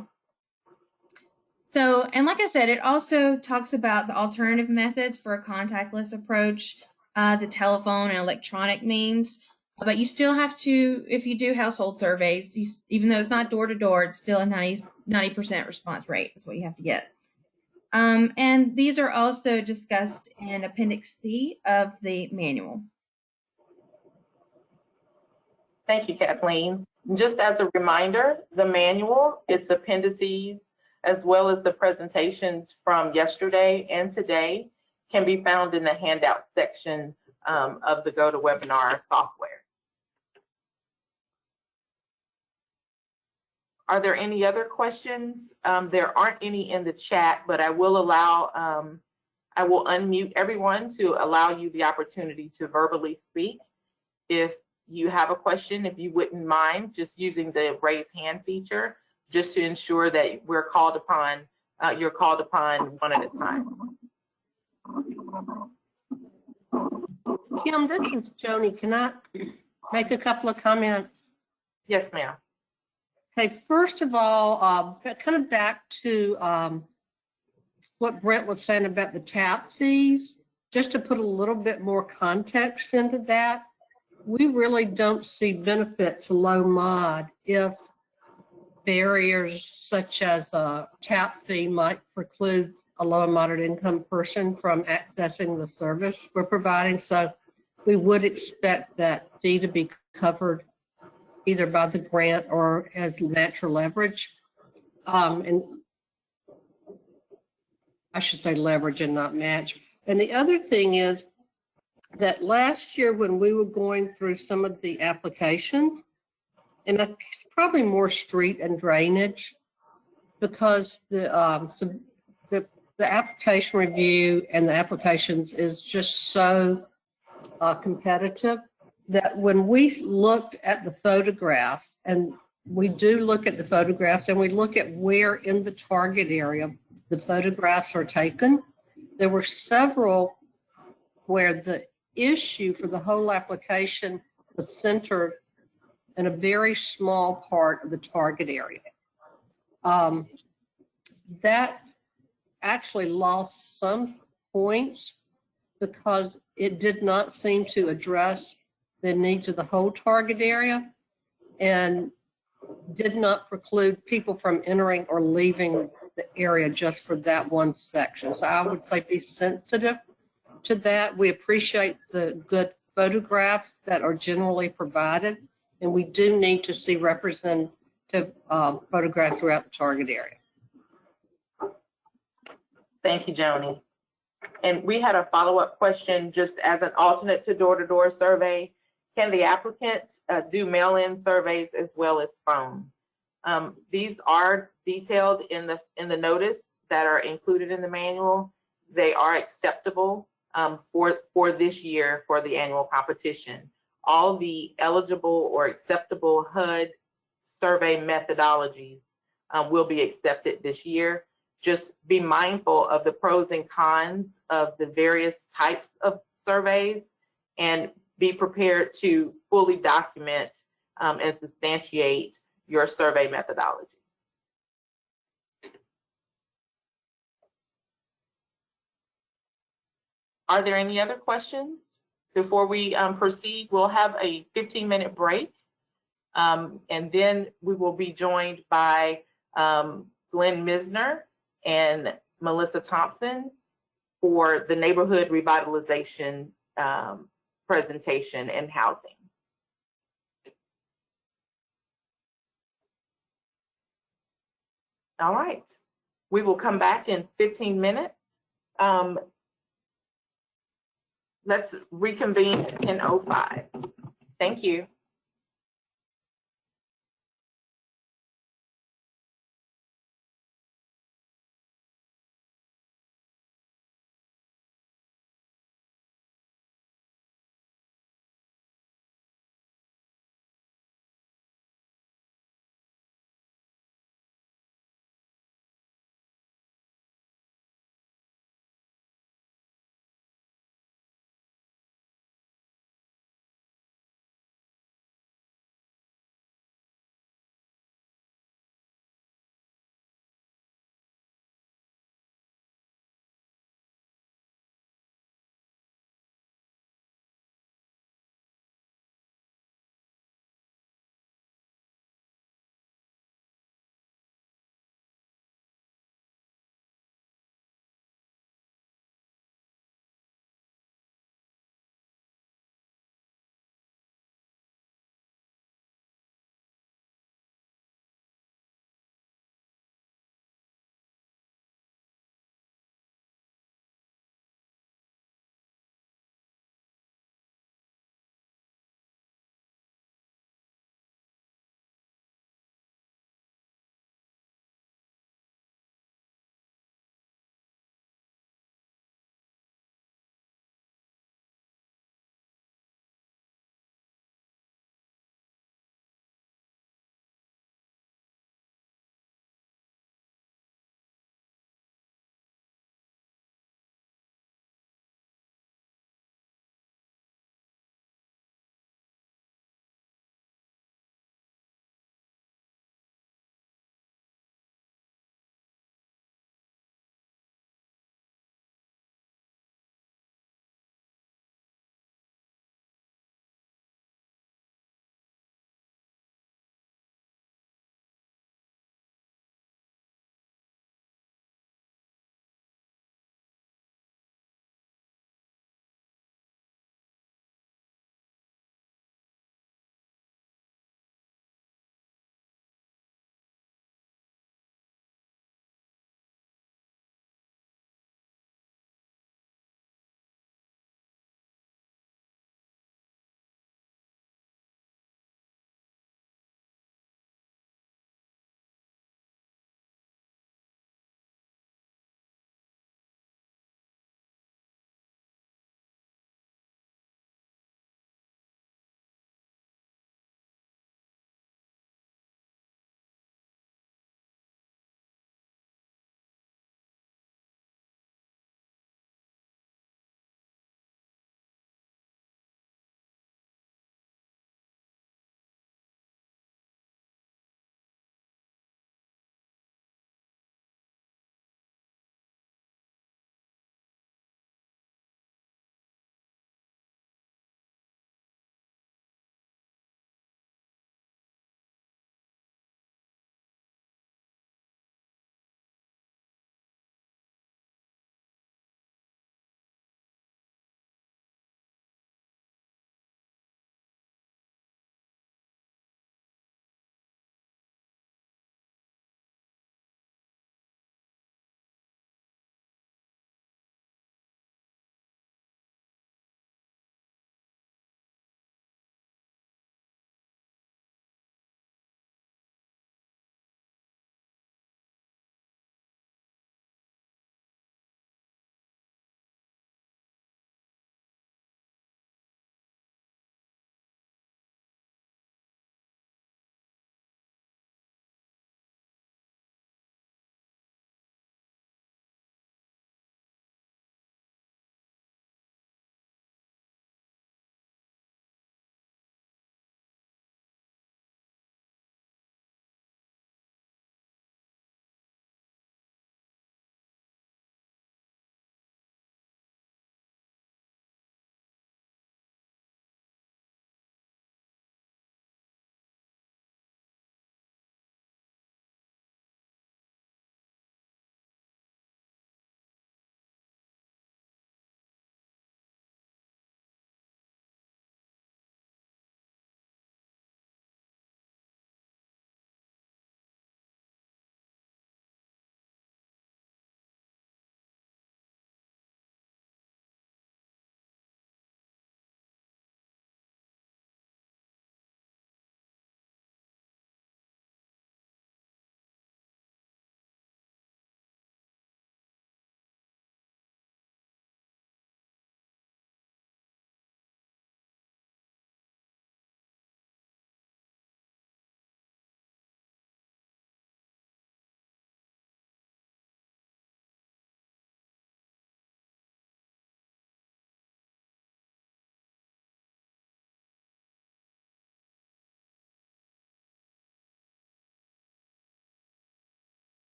So, and like I said, it also talks about the alternative methods for a contactless approach, the telephone and electronic means. But you still have to, if you do household surveys, even though it's not door to door, it's still a 90% response rate. That's what you have to get. And these are also discussed in Appendix C of the manual. Thank you, Kathleen. Just as a reminder, the manual, its appendices, as well as the presentations from yesterday and today can be found in the handout section of the GoToWebinar software. Are there any other questions? There aren't any in the chat, but I will unmute everyone to allow you the opportunity to verbally speak. If you have a question, if you wouldn't mind just using the raise hand feature, just to ensure that we're called upon, you're called upon one at a time. Kim, this is Joni. Can I make a couple of comments? Yes, ma'am. Okay, first of all, kind of back to what Brent was saying about the tap fees, just to put a little bit more context into that, we really don't see benefit to low mod if barriers such as a tap fee might preclude a low and moderate income person from accessing the service we're providing. So we would expect that fee to be covered either by the grant or as natural leverage. And I should say leverage and not match. And the other thing is that last year when we were going through some of the applications, and it's probably more street and drainage, because the application review and the applications is just so competitive that when we looked at the photographs, and we do look at the photographs and we look at where in the target area the photographs are taken, there were several where the issue for the whole application was centered in a very small part of the target area. That actually lost some points because it did not seem to address the needs of the whole target area and did not preclude people from entering or leaving the area just for that one section. So I would say be sensitive to that. We appreciate the good photographs that are generally provided and we do need to see representative photographs throughout the target area. Thank you, Joni. And we had a follow-up question just as an alternate to door-to-door survey. Can the applicant do mail-in surveys as well as phone? These are detailed in the notice that are included in the manual. They are acceptable for this year for the annual competition. All the eligible or acceptable HUD survey methodologies will be accepted this year. Just be mindful of the pros and cons of the various types of surveys and be prepared to fully document and substantiate your survey methodology. Are there any other questions? Before we proceed, we'll have a 15-minute break, and then we will be joined by Glenn Misner and Melissa Thompson for the neighborhood revitalization presentation and housing. All right, we will come back in 15 minutes. Let's reconvene at 10:05. Thank you.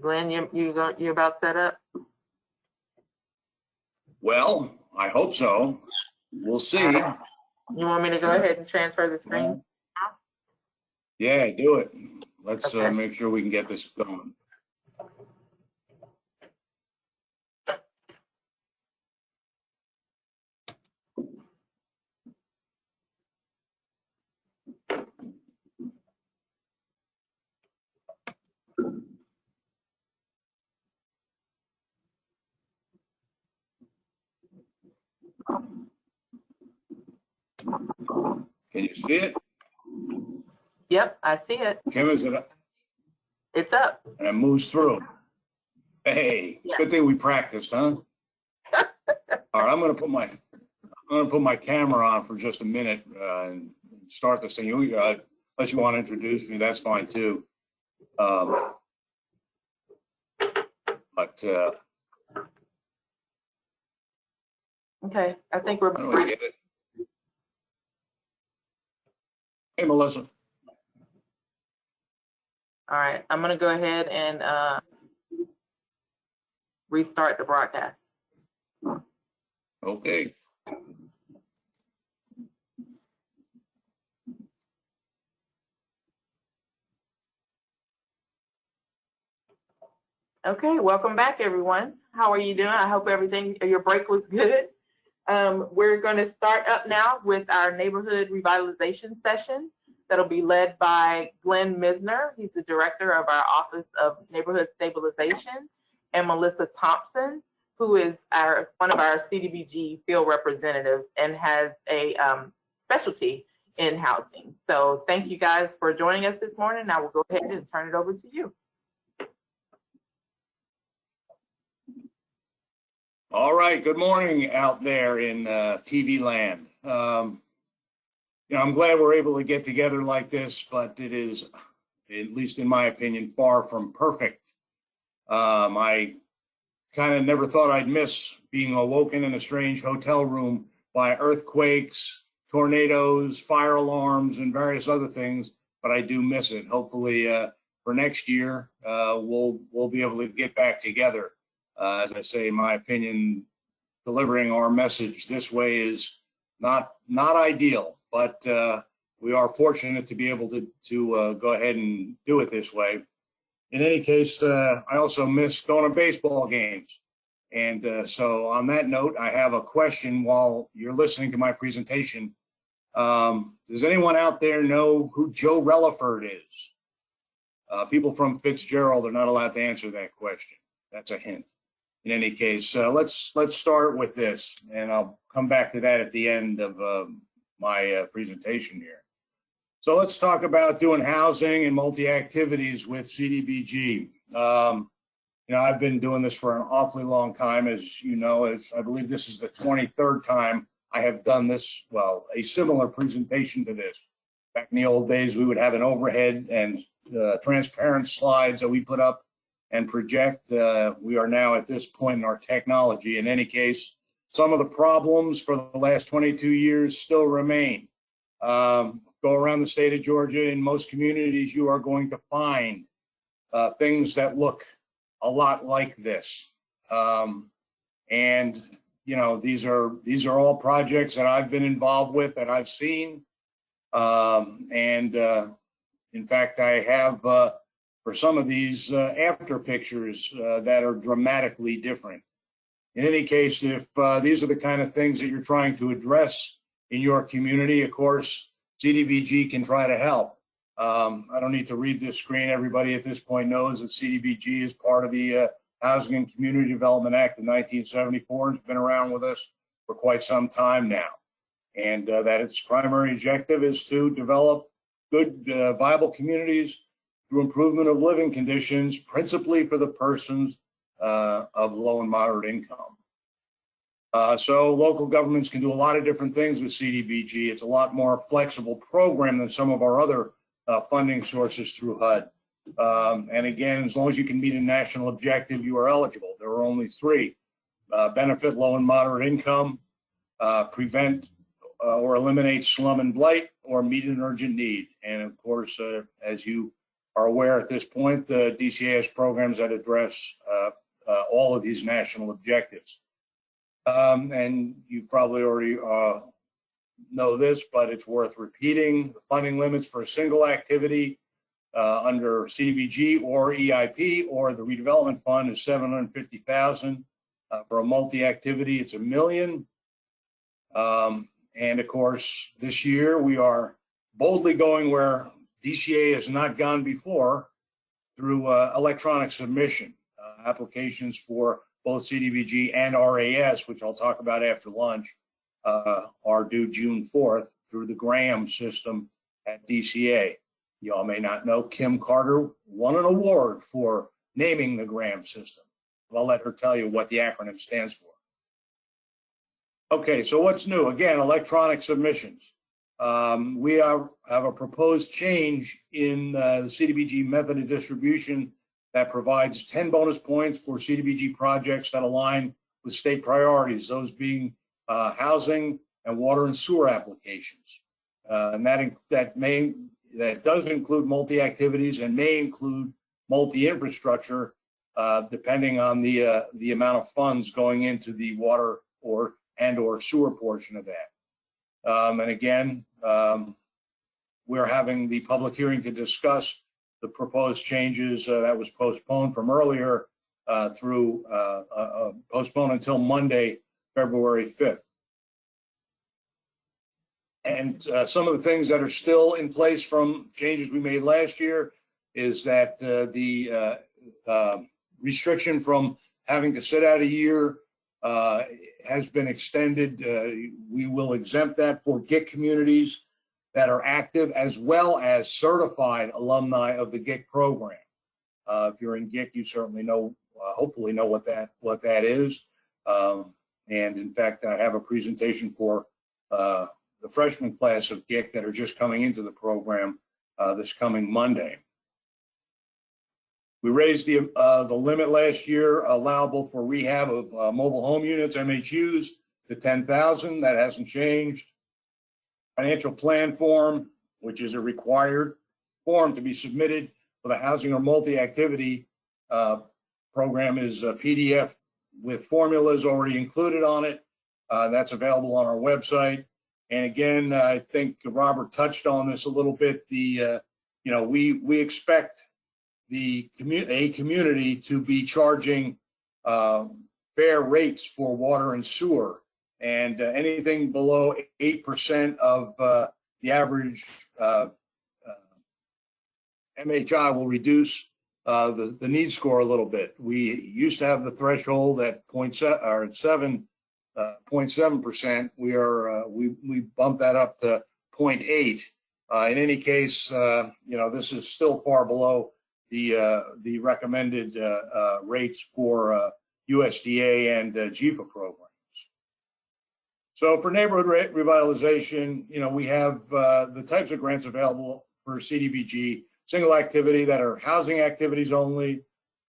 Glenn, you about set up? Well, I hope so. We'll see. You want me to go ahead and transfer the screen? Yeah, do it. Let's Okay. make sure we can get this going. Can you see it? Yep, I see it. Kim, is it up? It's up. And it moves through. Hey, Yeah. good thing we practiced, huh? All right, I'm gonna put my camera on for just a minute and start this thing. Unless you want to introduce me, that's fine too. But Okay, I think we're. how do I get it? Hey, Melissa. All right, I'm gonna go ahead and restart the broadcast. Okay. Okay, welcome back, everyone. How are you doing? I hope your break was good. We're going to start up now with our neighborhood revitalization session. That'll be led by Glenn Misner. He's the director of our Office of Neighborhood Stabilization, and Melissa Thompson, who is one of our CDBG field representatives and has a specialty in housing. So thank you guys for joining us this morning. Now we'll go ahead and turn it over to you. All right. Good morning out there in TV land. I'm glad we're able to get together like this, but it is, at least in my opinion, far from perfect. I kind of never thought I'd miss being awoken in a strange hotel room by earthquakes, tornadoes, fire alarms, and various other things, but I do miss it. Hopefully for next year, we'll be able to get back together. As I say, in my opinion, delivering our message this way is not ideal, but we are fortunate to be able to go ahead and do it this way. In any case, I also miss going to baseball games. And so on that note, I have a question while you're listening to my presentation. Does anyone out there know who Joe Relaford is? People from Fitzgerald are not allowed to answer that question. That's a hint. In any case, let's start with this, and I'll come back to that at the end of my presentation here. So let's talk about doing housing and multi-activities with CDBG. I've been doing this for an awfully long time, as you know, as I believe this is the 23rd time I have done this, well, a similar presentation to this. Back in the old days, we would have an overhead and transparent slides that we put up and project. We are now at this point in our technology. In any case, some of the problems for the last 22 years still remain. Go around the state of Georgia, in most communities, you are going to find things that look a lot like this. And these are all projects that I've been involved with, that I've seen. In fact, I have for some of these after pictures that are dramatically different. In any case, if these are the kind of things that you're trying to address in your community, of course, CDBG can try to help. I don't need to read this screen. Everybody at this point knows that CDBG is part of the Housing and Community Development Act of 1974 and has been around with us for quite some time now. And that its primary objective is to develop good, viable communities through improvement of living conditions, principally for the persons of low and moderate income. So local governments can do a lot of different things with CDBG. It's a lot more flexible program than some of our other funding sources through HUD. And again, as long as you can meet a national objective, you are eligible. There are only three: benefit low and moderate income, prevent or eliminate slum and blight, or meet an urgent need. And of course, as you are aware at this point, the DCA has programs that address all of these national objectives. And you probably already know this, but it's worth repeating. The funding limits for a single activity under CDBG or EIP or the redevelopment fund is $750,000. For a multi-activity, it's $1 million. And of course, this year we are boldly going where DCA has not gone before through electronic submission. Applications for both CDBG and RAS, which I'll talk about after lunch, are due June 4th through the Graham system at DCA. You all may not know Kim Carter won an award for naming the Graham system. I'll let her tell you what the acronym stands for. Okay, so what's new? Again, electronic submissions. We have a proposed change in the CDBG method of distribution that provides 10 bonus points for CDBG projects that align with state priorities, those being housing and water and sewer applications. And that does include multi-activities and may include multi-infrastructure, depending on the amount of funds going into the water or sewer portion of that. And again, we're having the public hearing to discuss the proposed changes that was postponed from earlier through postponed until Monday, February 5th. And some of the things that are still in place from changes we made last year is that the restriction from having to sit out a year has been extended. We will exempt that for GIC communities that are active as well as certified alumni of the GIC program. If you're in GIC, you certainly know, hopefully know what that is. And in fact, I have a presentation for the freshman class of GIC that are just coming into the program this coming Monday. We raised the limit last year allowable for rehab of mobile home units, MHUs, to 10,000. That hasn't changed. Financial plan form, which is a required form to be submitted for the housing or multi-activity program, is a PDF with formulas already included on it. That's available on our website. And again, I think Robert touched on this a little bit. We expect a community to be charging fair rates for water and sewer, and anything below 8% of the average MHI will reduce the need score a little bit. We used to have the threshold at 7.7%. We bumped that up to 0.8. In any case, this is still far below the recommended rates for USDA and GFA programs. So for neighborhood revitalization, we have the types of grants available for CDBG: single activity that are housing activities only,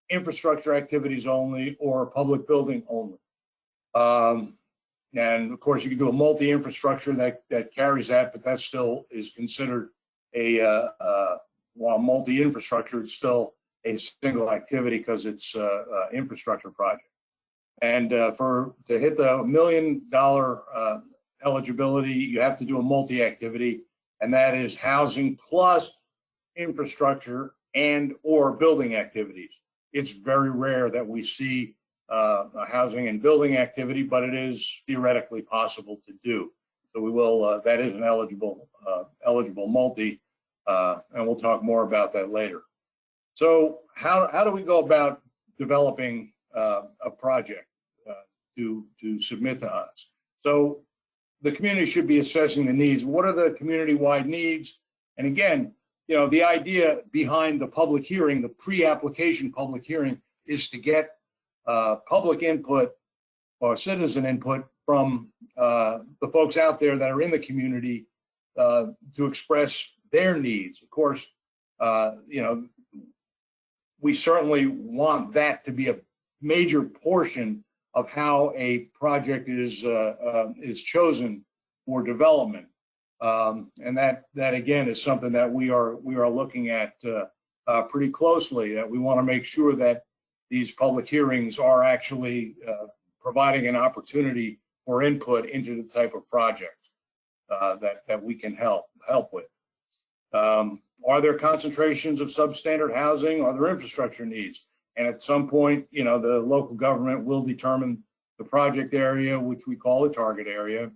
infrastructure activities only, or public building only. And of course, you can do a multi-infrastructure that carries that, but that still is considered while multi-infrastructure, it's still a single activity because it's infrastructure project. And to hit the $1 million eligibility, you have to do a multi-activity, and that is housing plus infrastructure and or building activities. It's very rare that we see a housing and building activity, but it is theoretically possible to do. So we will. That is an eligible multi, and we'll talk more about that later. So how do we go about developing a project to submit to us? So the community should be assessing the needs. What are the community-wide needs? And again, the idea behind the public hearing, the pre-application public hearing, is to get public input or citizen input from the folks out there that are in the community to express their needs. Of course, we certainly want that to be a major portion of how a project is chosen for development, and that again is something that we are looking at pretty closely, that we want to make sure that these public hearings are actually providing an opportunity for input into the type of project that we can help with. Are there concentrations of substandard housing? Are there infrastructure needs? And at some point, the local government will determine the project area, which we call a target area.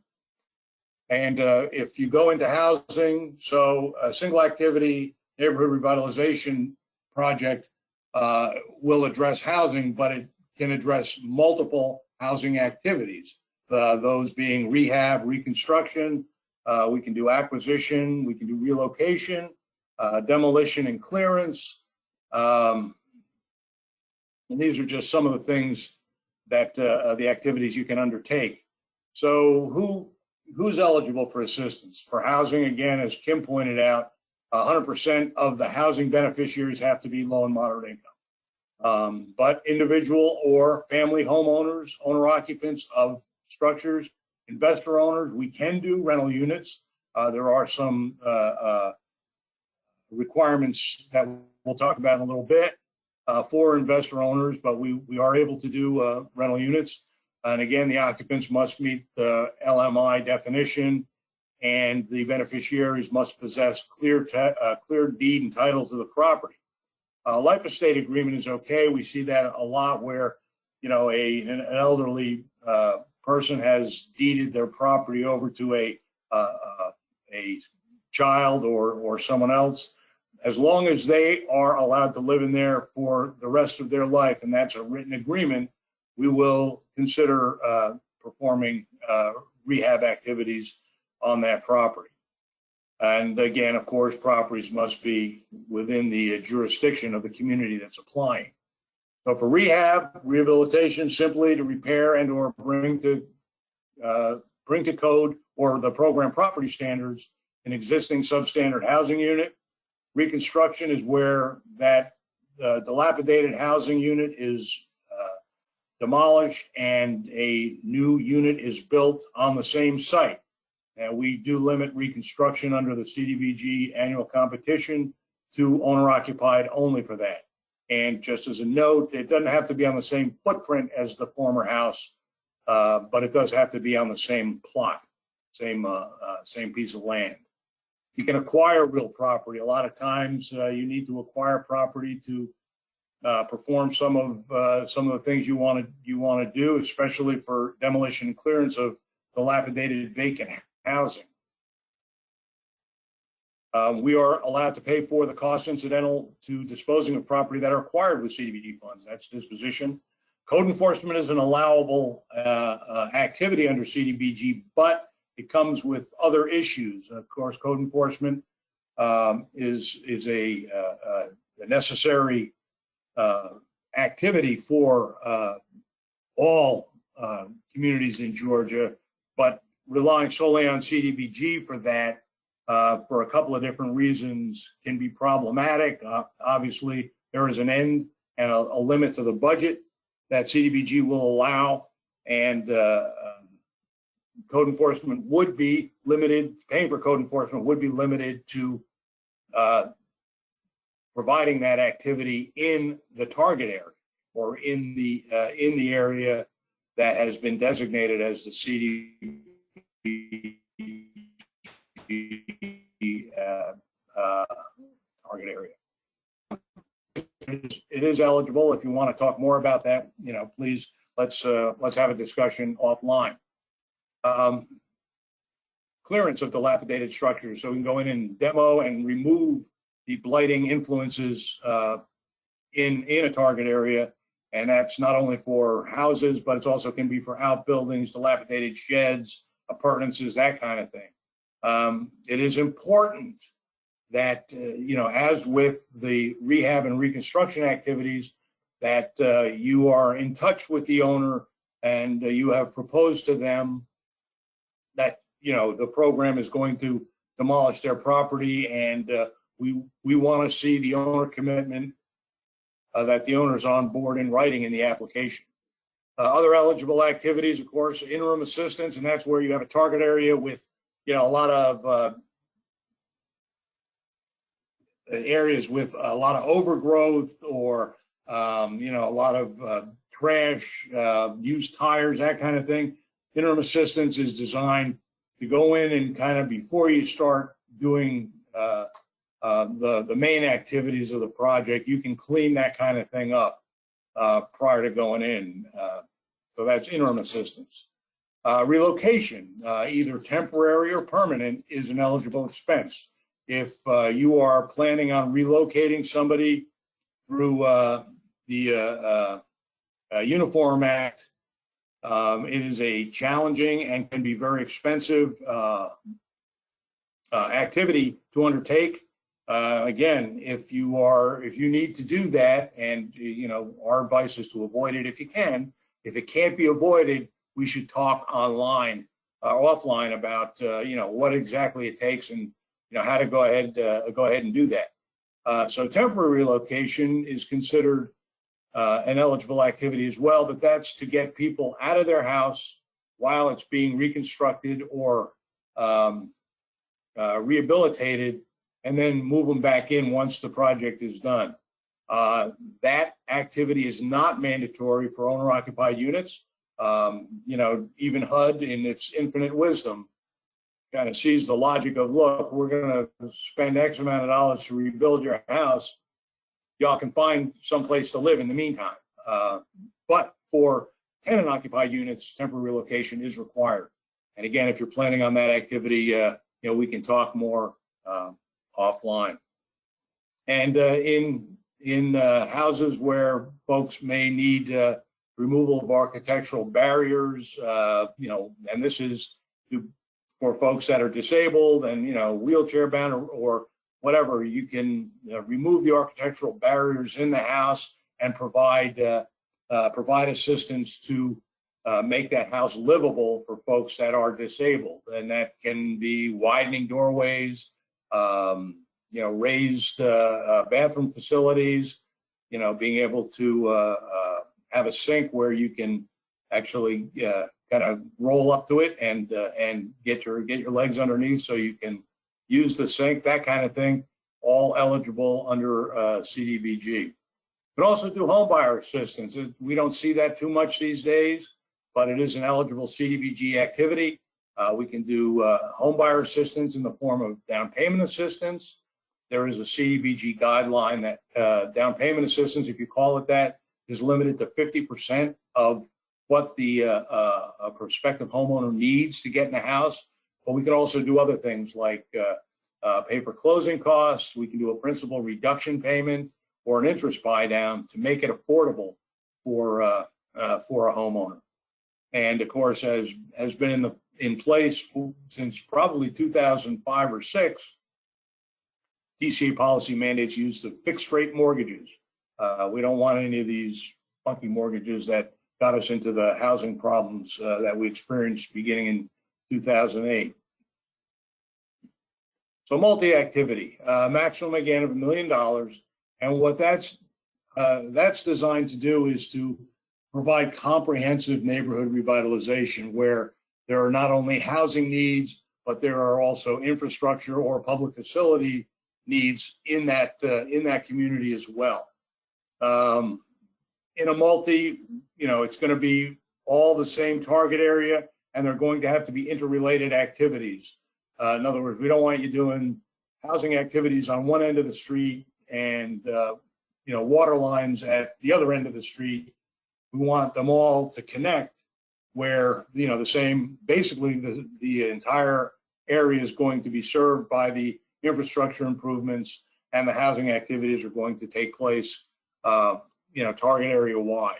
And if you go into housing, so a single activity neighborhood revitalization project will address housing, but it can address multiple housing activities, those being rehab, reconstruction, we can do acquisition, we can do relocation, demolition and clearance. And these are just some of the things that the activities you can undertake. So who's eligible for assistance? For housing, again, as Kim pointed out, 100% of the housing beneficiaries have to be low and moderate income. But individual or family homeowners, owner occupants of structures, investor owners, we can do rental units. There are some requirements that we'll talk about in a little bit for investor owners, but we are able to do rental units. And again, the occupants must meet the LMI definition, and the beneficiaries must possess clear deed and title to the property. Life estate agreement is okay. We see that a lot where, an elderly person has deeded their property over to a child or someone else. As long as they are allowed to live in there for the rest of their life, and that's a written agreement, we will consider performing rehab activities on that property. And again, of course, properties must be within the jurisdiction of the community that's applying. So for rehab, rehabilitation, simply to repair and or bring to code or the program property standards an existing substandard housing unit. Reconstruction is where that dilapidated housing unit is demolished and a new unit is built on the same site. And we do limit reconstruction under the CDBG annual competition to owner occupied only for that. And just as a note, it doesn't have to be on the same footprint as the former house, but it does have to be on the same plot, same piece of land. You can acquire real property. A lot of times you need to acquire property to perform some of the things you want to do, especially for demolition and clearance of dilapidated vacant housing. We are allowed to pay for the costs incidental to disposing of property that are acquired with CDBG funds. That's disposition. Code enforcement is an allowable activity under CDBG, but it comes with other issues. Of course, code enforcement is a necessary activity for all communities in Georgia, but relying solely on CDBG for that, for a couple of different reasons, can be problematic. Obviously, there is an end and a limit to the budget that CDBG will allow, and code enforcement would be limited, paying for code enforcement would be limited to providing that activity in the target area or in the area that has been designated as the CDBG target area. It is eligible. If you want to talk more about that, please let's have a discussion offline. Clearance of dilapidated structures, so we can go in and demo and remove the blighting influences in a target area, and that's not only for houses, but it also can be for outbuildings, dilapidated sheds, appurtenances, that kind of thing. It is important that, as with the rehab and reconstruction activities, that you are in touch with the owner and you have proposed to them that, the program is going to demolish their property, and we want to see the owner commitment that the owner is on board in writing in the application. Other eligible activities, of course, interim assistance, and that's where you have a target area with, a lot of areas with a lot of overgrowth or a lot of trash, used tires, that kind of thing. Interim assistance is designed to go in and kind of before you start doing the main activities of the project, you can clean that kind of thing up prior to going in. So that's interim assistance. Relocation, either temporary or permanent, is an eligible expense. If you are planning on relocating somebody through the Uniform Act, it is a challenging and can be very expensive activity to undertake. Again, if you need to do that, and our advice is to avoid it if you can. If it can't be avoided, we should talk online, offline about what exactly it takes and how to go ahead and do that. So temporary relocation is considered an eligible activity as well, but that's to get people out of their house while it's being reconstructed or rehabilitated, and then move them back in once the project is done. That activity is not mandatory for owner-occupied units. Even HUD, in its infinite wisdom, kind of sees the logic of, look, we're going to spend X amount of dollars to rebuild your house. Y'all can find someplace to live in the meantime. But for tenant-occupied units, temporary relocation is required. And again, if you're planning on that activity, we can talk more offline. And in houses where folks may need removal of architectural barriers, and this is for folks that are disabled and wheelchair bound or whatever, you can remove the architectural barriers in the house and provide assistance to make that house livable for folks that are disabled, and that can be widening doorways, raised bathroom facilities, being able to have a sink where you can actually kind of roll up to it and get your legs underneath so you can use the sink, that kind of thing, all eligible under CDBG. But also do home buyer assistance. We don't see that too much these days, but it is an eligible CDBG activity. We can do home buyer assistance in the form of down payment assistance. There is a CDBG guideline that down payment assistance, if you call it that, is limited to 50% of what the prospective homeowner needs to get in the house. But we can also do other things like pay for closing costs. We can do a principal reduction payment or an interest buy down to make it affordable for a homeowner. And of course, has been in place since probably 2005 or 6. DCA policy mandates use of fixed rate mortgages. We don't want any of these funky mortgages that got us into the housing problems that we experienced beginning in 2008. So multi-activity, maximum again of $1 million. And what that's designed to do is to provide comprehensive neighborhood revitalization where there are not only housing needs, but there are also infrastructure or public facility needs in that community as well. In a multi, it's going to be all the same target area, and they're going to have to be interrelated activities. In other words, we don't want you doing housing activities on one end of the street and water lines at the other end of the street. We want them all to connect where the same, basically the entire area is going to be served by the infrastructure improvements, and the housing activities are going to take place target area wide.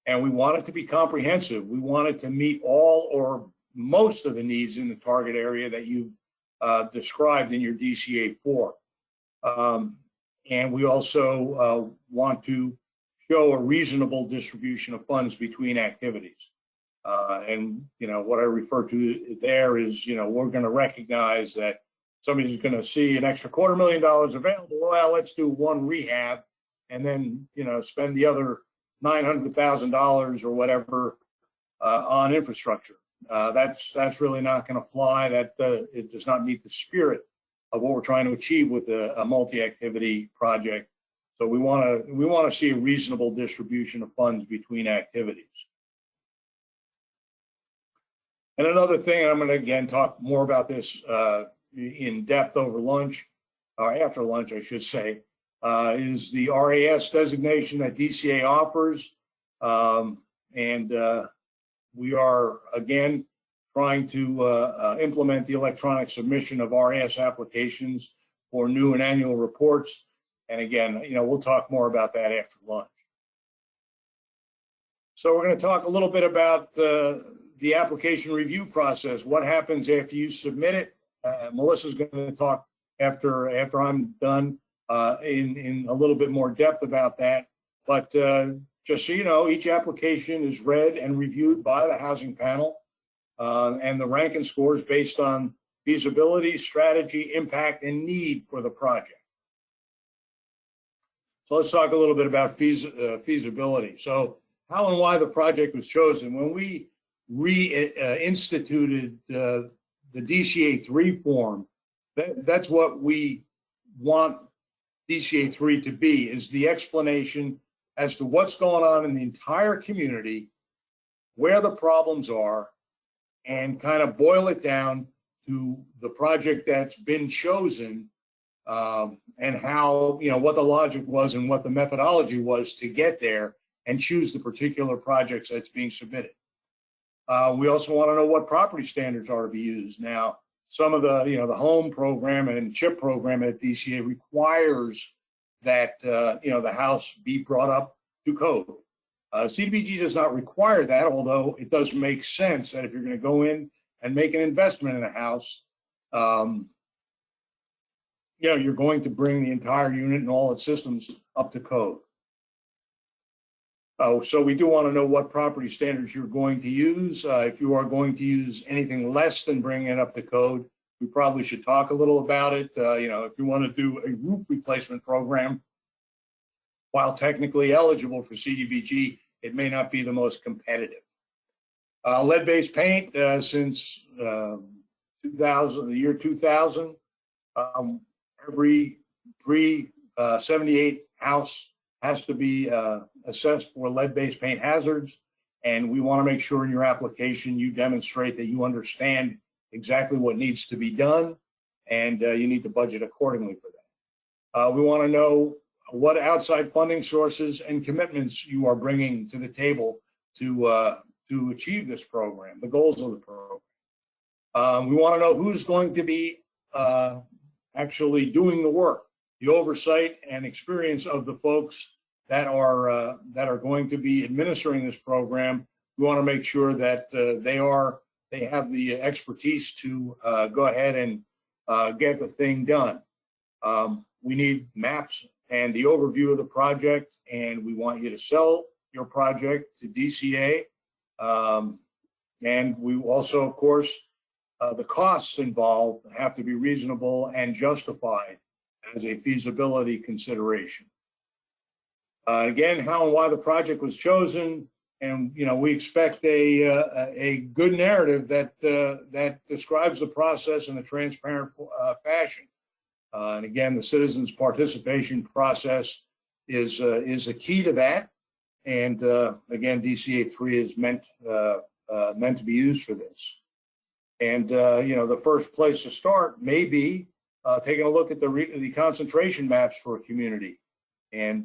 And we want it to be comprehensive. We want it to meet all or most of the needs in the target area that you've described in your DCA 4. And we also want to show a reasonable distribution of funds between activities. And what I refer to there is, we're going to recognize that somebody's going to see an extra $250,000 available. Well, let's do one rehab and then, spend the other $900,000 or whatever on infrastructure. That's really not going to fly. That it does not meet the spirit what we're trying to achieve with a multi-activity project. So we want to see a reasonable distribution of funds between activities. And another thing, and I'm going to again talk more about this in depth over lunch, or after lunch, I should say, is the RAS designation that DCA offers. We are, again, trying to implement the electronic submission of RAS applications for new and annual reports. And again, we'll talk more about that after lunch. So we're going to talk a little bit about the application review process. What happens after you submit it? Melissa's going to talk after I'm done in a little bit more depth about that. But just so you know, each application is read and reviewed by the housing panel, and the rank and scores based on feasibility, strategy, impact, and need for the project. So let's talk a little bit about feasibility. So how and why the project was chosen. When we reinstituted the DCA 3 form, that's what we want DCA 3 to be, is the explanation as to what's going on in the entire community, where the problems are, and kind of boil it down to the project that's been chosen, and how, what the logic was and what the methodology was to get there and choose the particular projects that's being submitted. We also want to know what property standards are to be used. Now, some of the, the home program and CHIP program at DCA requires that, the house be brought up to code. CDBG does not require that, although it does make sense that if you're going to go in and make an investment in a house, you're going to bring the entire unit and all its systems up to code. So we do want to know what property standards you're going to use. If you are going to use anything less than bringing it up to code, we probably should talk a little about it. If you want to do a roof replacement program, while technically eligible for CDBG, it may not be the most competitive. Lead-based paint since 2000, the year 2000. Every pre-78 house has to be assessed for lead-based paint hazards, and we want to make sure in your application you demonstrate that you understand exactly what needs to be done, and you need to budget accordingly for that. We want to know what outside funding sources and commitments you are bringing to the table to achieve this program, the goals of the program. We want to know who's going to be actually doing the work, the oversight and experience of the folks that are going to be administering this program. We want to make sure that they have the expertise to go ahead and get the thing done. We need maps and the overview of the project, and we want you to sell your project to DCA. And we also, of course, the costs involved have to be reasonable and justified as a feasibility consideration. Again, how and why the project was chosen, and we expect a good narrative that describes the process in a transparent fashion. And again, the citizens' participation process is a key to that. And again, DCA 3 is meant to be used for this. And the first place to start may be taking a look at the concentration maps for a community, and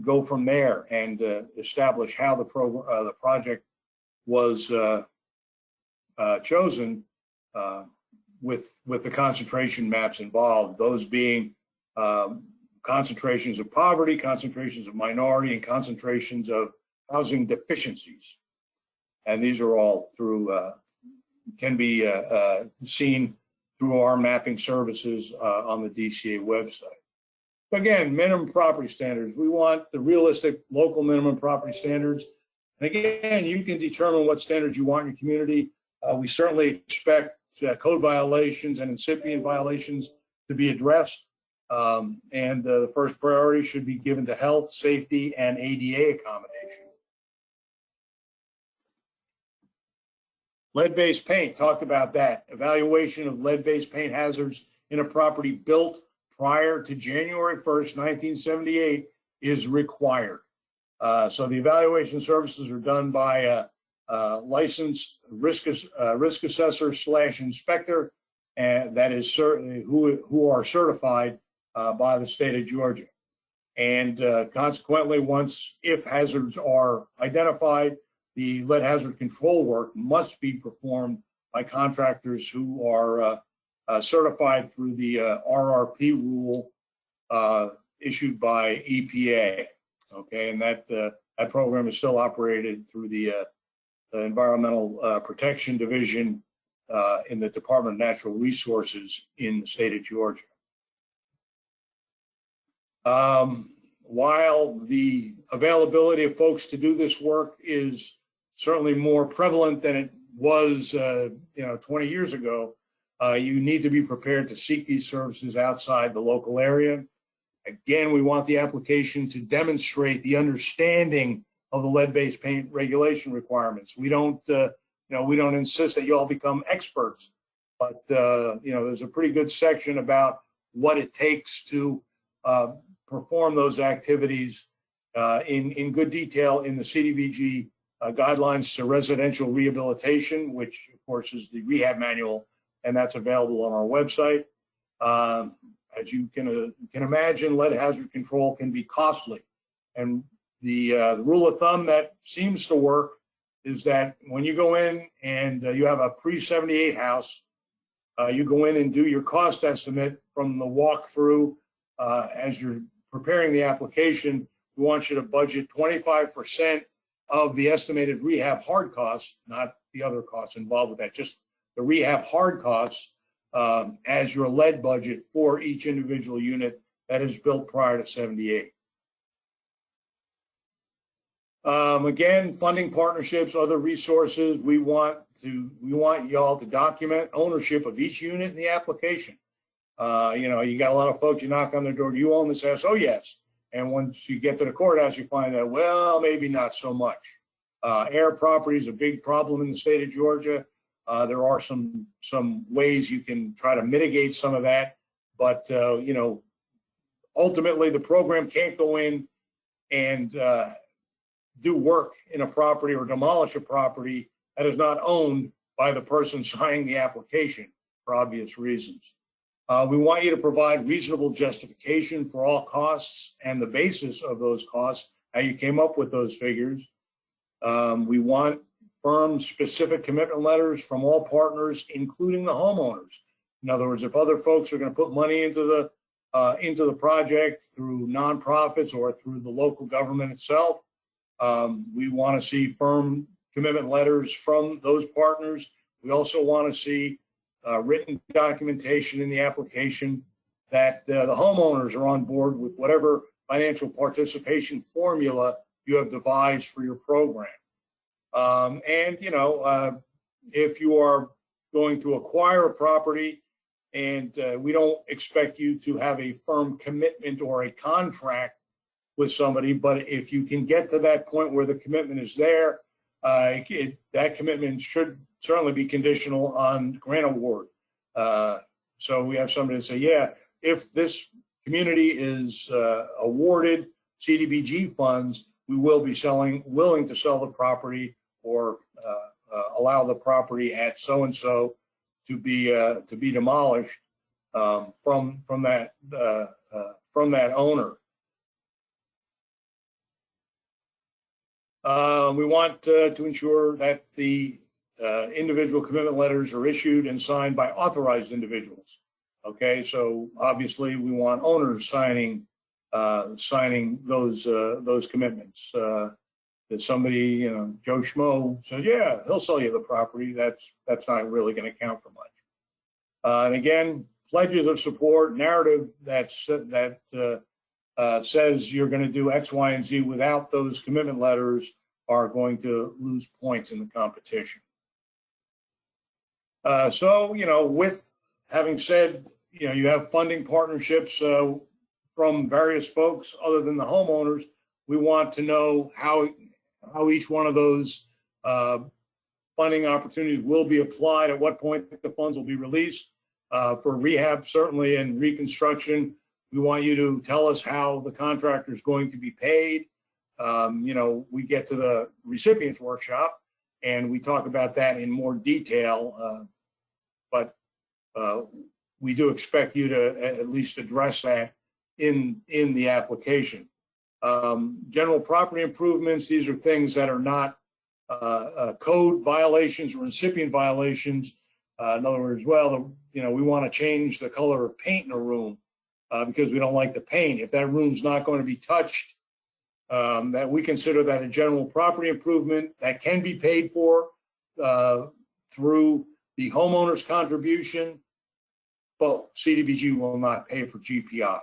go from there and establish how the project was chosen with the concentration maps involved. Those being concentrations of poverty, concentrations of minority, and concentrations of housing deficiencies. And these are all can be seen through our mapping services on the DCA website. Again, minimum property standards. We want the realistic local minimum property standards. And again, you can determine what standards you want in your community. We certainly expect code violations and incipient violations to be addressed. And the first priority should be given to health, safety, and ADA accommodation. Lead-based paint, talked about that. Evaluation of lead-based paint hazards in a property built prior to January 1st, 1978 is required. So the evaluation services are done by a licensed risk assessor / inspector, and that is certainly who are certified by the state of Georgia. And consequently, if hazards are identified, the lead hazard control work must be performed by contractors who are certified through the RRP rule issued by EPA. Okay, and that program is still operated through the Environmental Protection Division in the Department of Natural Resources in the state of Georgia. While the availability of folks to do this work is certainly more prevalent than it was 20 years ago, you need to be prepared to seek these services outside the local area. Again, we want the application to demonstrate the understanding of the lead-based paint regulation requirements. We don't insist that you all become experts, but there's a pretty good section about what it takes to perform those activities in good detail in the CDBG guidelines to residential rehabilitation, which of course is the rehab manual, and that's available on our website. As you can imagine, lead hazard control can be costly, and the rule of thumb that seems to work is that when you go in and you have a pre-78 house, you go in and do your cost estimate from the walkthrough as you're preparing the application. We want you to budget 25% of the estimated rehab hard costs, not the other costs involved with that, just the rehab hard costs as your lead budget for each individual unit that is built prior to 78. Again, funding partnerships, other resources. We want y'all to document ownership of each unit in the application. You got a lot of folks, you knock on their door, do you own this house? Oh, yes. And once you get to the courthouse, you find that, well, maybe not so much. Air property is a big problem in the state of Georgia. There are some ways you can try to mitigate some of that, but ultimately the program can't go in and do work in a property or demolish a property that is not owned by the person signing the application for obvious reasons. We want you to provide reasonable justification for all costs and the basis of those costs, how you came up with those figures. We want firm specific commitment letters from all partners, including the homeowners. In other words, if other folks are going to put money into the project through nonprofits or through the local government itself, we want to see firm commitment letters from those partners. We also want to see written documentation in the application that the homeowners are on board with whatever financial participation formula you have devised for your program. If you are going to acquire a property and we don't expect you to have a firm commitment or a contract with somebody, but if you can get to that point where the commitment is there, that commitment should certainly be conditional on grant award. So we have somebody to say, yeah, if this community is awarded CDBG funds, we will be willing to sell the property or allow the property at so-and-so to be demolished from that owner. We want to ensure that the individual commitment letters are issued and signed by authorized individuals. Okay, so obviously we want owners signing those commitments. That somebody, Joe Schmo says, yeah, he'll sell you the property. That's not really going to count for much. And again, pledges of support, narrative that says you're going to do X, Y, and Z without those commitment letters are going to lose points in the competition. With having said, you have funding partnerships from various folks other than the homeowners, we want to know how each one of those funding opportunities will be applied, at what point the funds will be released. For rehab, certainly, and reconstruction, we want you to tell us how the contractor is going to be paid. We get to the recipients workshop and we talk about that in more detail, but we do expect you to at least address that in the application. General property improvements, these are things that are not code violations or recipient violations. In other words, we want to change the color of paint in a room because we don't like the paint. If that room's not going to be touched, that we consider that a general property improvement that can be paid for through the homeowner's contribution, but CDBG will not pay for GPIs.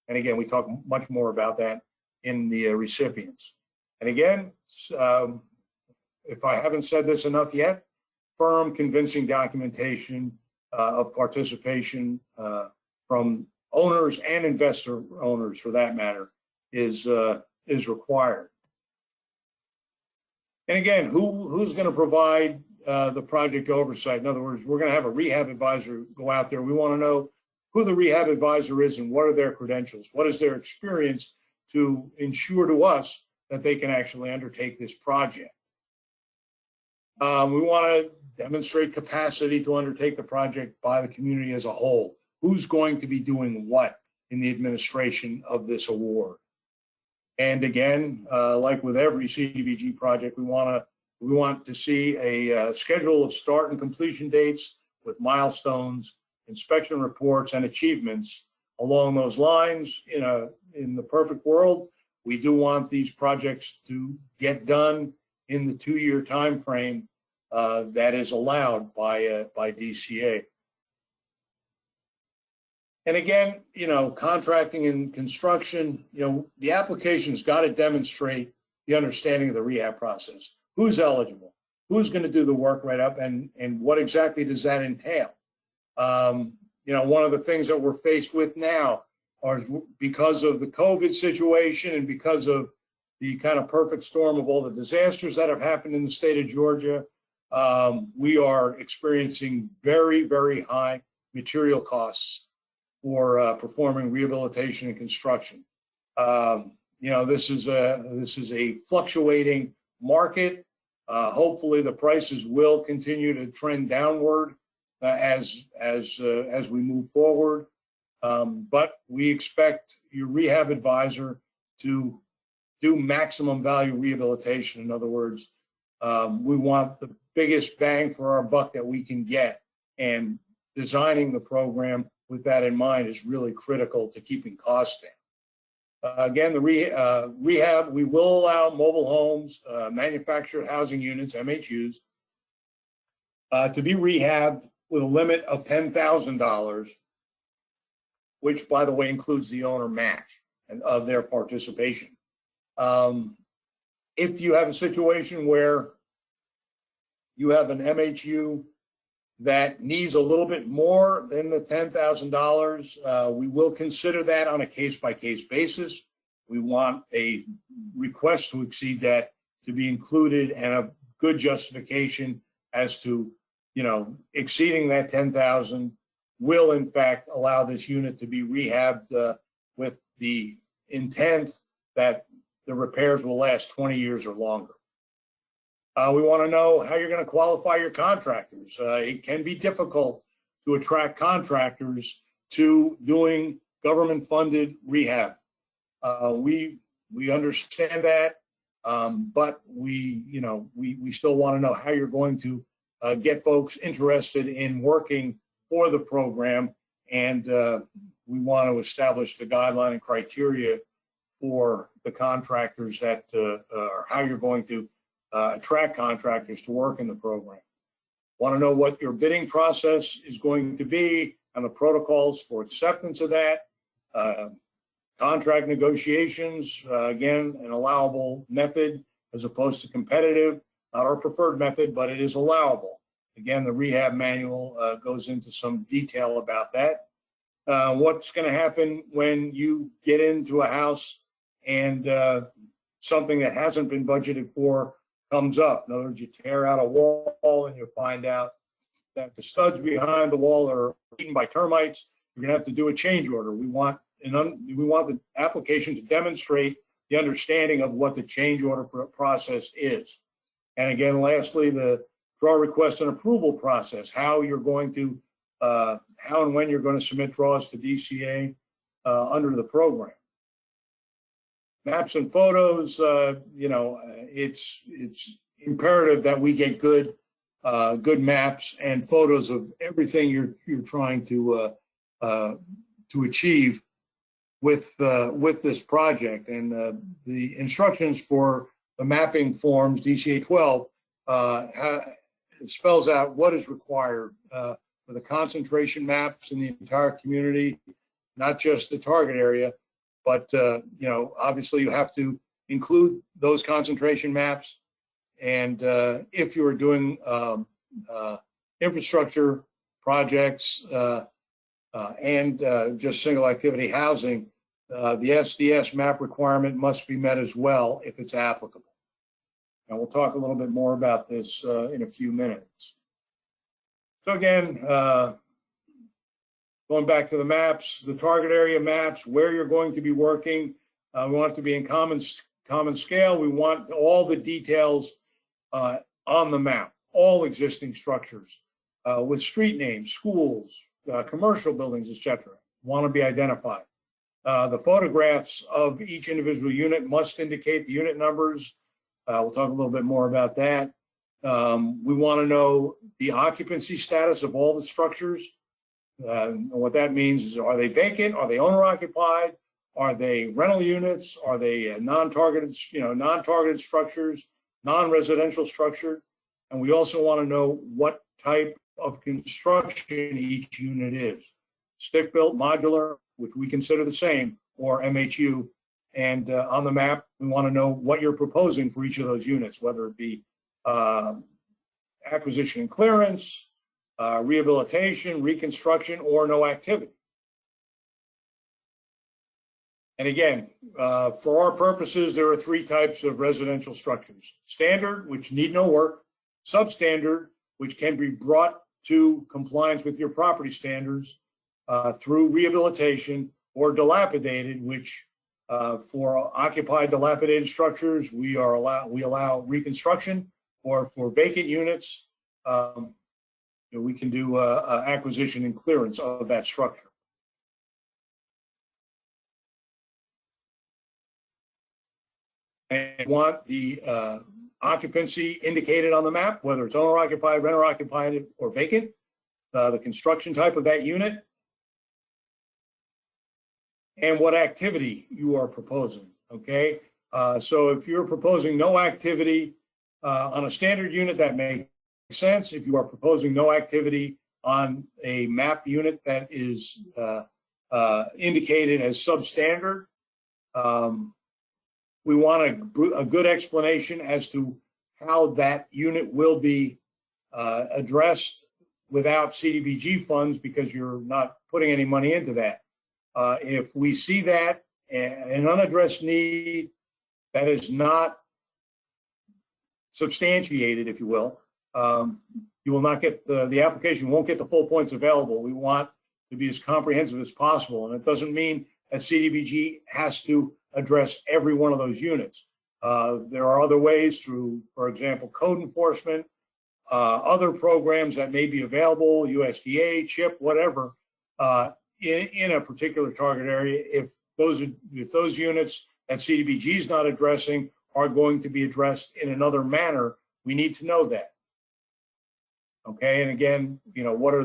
And again, we talk much more about that in the recipients. And again, if I haven't said this enough yet, firm, convincing documentation of participation from owners and investor owners, for that matter, is required. And again, who's going to provide the project oversight? In other words, we're going to have a rehab advisor go out there. We want to know who the rehab advisor is and what are their credentials, what is their experience to ensure to us that they can actually undertake this project. We want to demonstrate capacity to undertake the project by the community as a whole. Who's going to be doing what in the administration of this award? And again, like with every CDBG project, we want to see a schedule of start and completion dates with milestones, inspection reports, and achievements along those lines. In the perfect world, we do want these projects to get done in the 2-year time frame that is allowed by DCA. And again, contracting and construction, the application's got to demonstrate the understanding of the rehab process. Who's eligible? Who's going to do the work right up? And what exactly does that entail? One of the things that we're faced with now are, because of the COVID situation and because of the kind of perfect storm of all the disasters that have happened in the state of Georgia, we are experiencing very, very high material costs for performing rehabilitation and construction. This is a fluctuating market. Hopefully, the prices will continue to trend downward as we move forward. But we expect your rehab advisor to do maximum value rehabilitation. In other words, we want the biggest bang for our buck that we can get, and designing the program with that in mind is really critical to keeping costs down. Again, the rehab, we will allow mobile homes, manufactured housing units, MHUs, to be rehabbed with a limit of $10,000, which, by the way, includes the owner match and of their participation. If you have a situation where you have an MHU that needs a little bit more than the $10,000, we will consider that on a case-by-case basis. We want a request to exceed that to be included, and a good justification as to, exceeding that $10,000 will in fact allow this unit to be rehabbed with the intent that the repairs will last 20 years or longer. We want to know how you're going to qualify your contractors. It can be difficult to attract contractors to doing government-funded rehab. We understand that, but we still want to know how you're going to get folks interested in working for the program, and we want to establish the guideline and criteria for the contractors that or how you're going to attract contractors to work in the program. Want to know what your bidding process is going to be and the protocols for acceptance of that. Contract negotiations, again, an allowable method as opposed to competitive, not our preferred method, but it is allowable. Again, the rehab manual goes into some detail about that. What's going to happen when you get into a house and something that hasn't been budgeted for comes up? In other words, you tear out a wall and you find out that the studs behind the wall are eaten by termites, you're going to have to do a change order. We want the application to demonstrate the understanding of what the change order process is. And again, lastly, the draw request and approval process, how you're going to, how and when you're going to submit draws to DCA under the program. Maps and photos, it's imperative that we get good maps and photos of everything you're trying to achieve with this project. And the instructions for the mapping forms, DCA 12, it spells out what is required for the concentration maps in the entire community, not just the target area, but obviously you have to include those concentration maps. And if you are doing infrastructure projects and just single activity housing, the SDS map requirement must be met as well if it's applicable. And we'll talk a little bit more about this in a few minutes. So again, going back to the maps, the target area maps, where you're going to be working, we want it to be in common scale. We want all the details on the map, all existing structures with street names, schools, commercial buildings, etc. want to be identified. The photographs of each individual unit must indicate the unit numbers. We'll talk a little bit more about that. We want to know the occupancy status of all the structures. What that means is, are they vacant? Are they owner occupied? Are they rental units? Are they non-targeted structures, non-residential structure? And we also want to know what type of construction each unit is. Stick-built, modular, which we consider the same, or MHU. And on the map, we want to know what you're proposing for each of those units, whether it be acquisition and clearance, rehabilitation, reconstruction, or no activity. And again, for our purposes, there are three types of residential structures. Standard, which need no work. Substandard, which can be brought to compliance with your property standards through rehabilitation. Or dilapidated, which for occupied dilapidated structures, we allow reconstruction. Or for vacant units, we can do acquisition and clearance of that structure. And want the occupancy indicated on the map, whether it's owner occupied, renter occupied, or vacant, the construction type of that unit, and what activity you are proposing, okay? So if you're proposing no activity on a standard unit, that makes sense. If you are proposing no activity on a map unit that is indicated as substandard, we want a good explanation as to how that unit will be addressed without CDBG funds, because you're not putting any money into that. If we see that an unaddressed need that is not substantiated, if you will, you will not get the application won't get the full points available. We want to be as comprehensive as possible, and it doesn't mean that CDBG has to address every one of those units. There are other ways through, for example, code enforcement, other programs that may be available, USDA, CHIP, whatever, in a particular target area. If those units that CDBG is not addressing are going to be addressed in another manner, we need to know that. Okay, and again, what are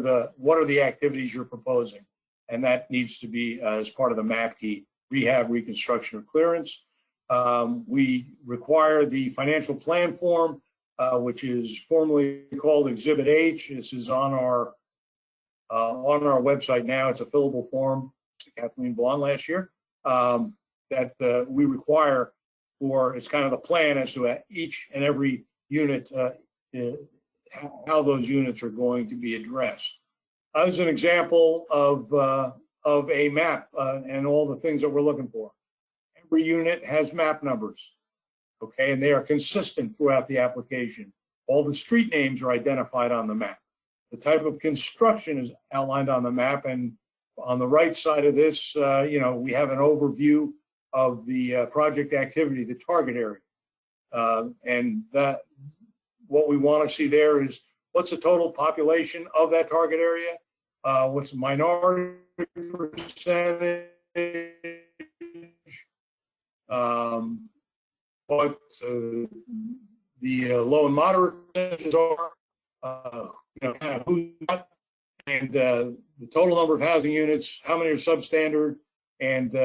the activities you're proposing, and that needs to be as part of the map key: rehab, reconstruction, or clearance. We require the financial plan form, which is formally called Exhibit H. This is on our website now. It's a fillable form. Kathleen Blond last year that we require for. It's kind of the plan as to each and every unit, how those units are going to be addressed. As an example of a map and all the things that we're looking for. Every unit has map numbers, okay, and they are consistent throughout the application. All the street names are identified on the map. The type of construction is outlined on the map, and on the right side of this, we have an overview of the project activity, the target area. And that what we want to see there is what's the total population of that target area, what's the minority percentage, what the low and moderate percentages are, kind of who's what, and the total number of housing units, how many are substandard, and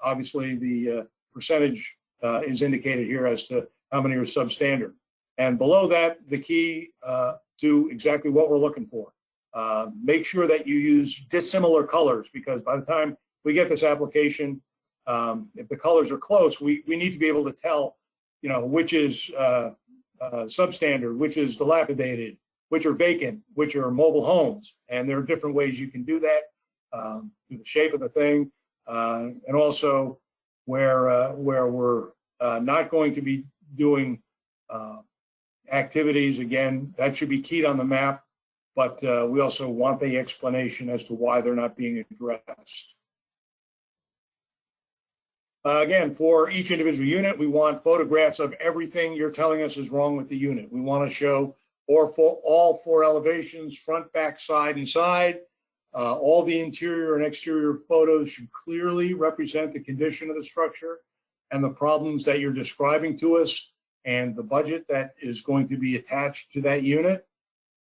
obviously the percentage is indicated here as to how many are substandard. And below that, the key to exactly what we're looking for. Make sure that you use dissimilar colors, because by the time we get this application, if the colors are close, we need to be able to tell, which is substandard, which is dilapidated, which are vacant, which are mobile homes. And there are different ways you can do that through the shape of the thing, and also where we're not going to be doing activities. Again, that should be keyed on the map, but we also want the explanation as to why they're not being addressed. Again, for each individual unit, we want photographs of everything you're telling us is wrong with the unit. We want to show all four elevations, front, back, side, and side. All the interior and exterior photos should clearly represent the condition of the structure and the problems that you're describing to us, and the budget that is going to be attached to that unit.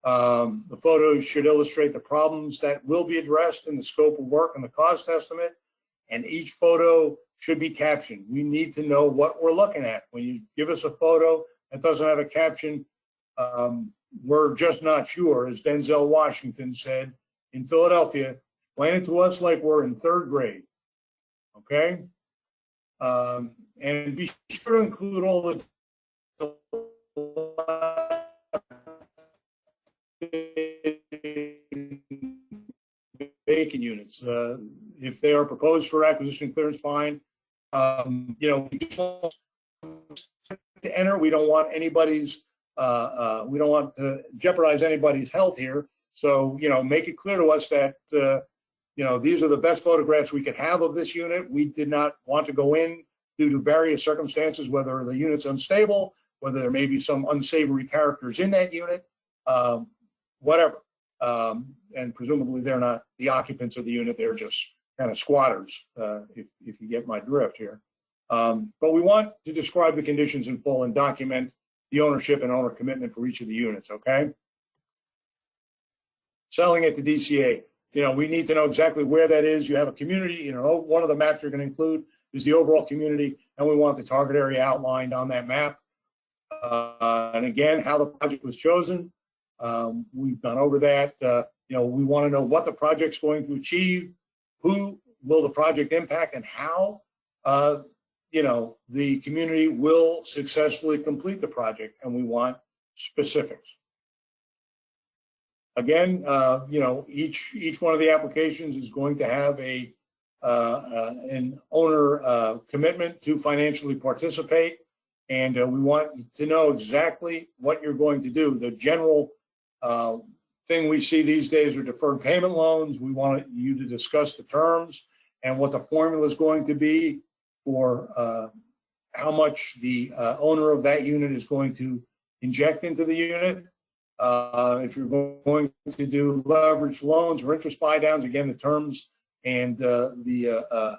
The photos should illustrate the problems that will be addressed in the scope of work and the cost estimate, and each photo should be captioned. We need to know what we're looking at. When you give us a photo that doesn't have a caption, we're just not sure. As Denzel Washington said in Philadelphia, explain it to us like we're in third grade, okay? And be sure to include all the vacant units. If they are proposed for acquisition clearance, fine. We don't to enter. We don't want anybody's. We don't want to jeopardize anybody's health here. So make it clear to us that these are the best photographs we could have of this unit. We did not want to go in due to various circumstances, whether the unit's unstable, whether there may be some unsavory characters in that unit, whatever. And presumably they're not the occupants of the unit, they're just kind of squatters, if you get my drift here. But we want to describe the conditions in full and document the ownership and owner commitment for each of the units, okay? Selling it to DCA. We need to know exactly where that is. You have a community, one of the maps you're going to include is the overall community, and we want the target area outlined on that map. And again, how the project was chosen. We've gone over that. We want to know what the project's going to achieve, who will the project impact, and how the community will successfully complete the project, and we want specifics. Again, each one of the applications is going to have an owner commitment to financially participate, and we want to know exactly what you're going to do. The general thing we see these days are deferred payment loans. We want you to discuss the terms and what the formula is going to be for how much the owner of that unit is going to inject into the unit. If you're going to do leveraged loans or interest buy downs, again, the terms and the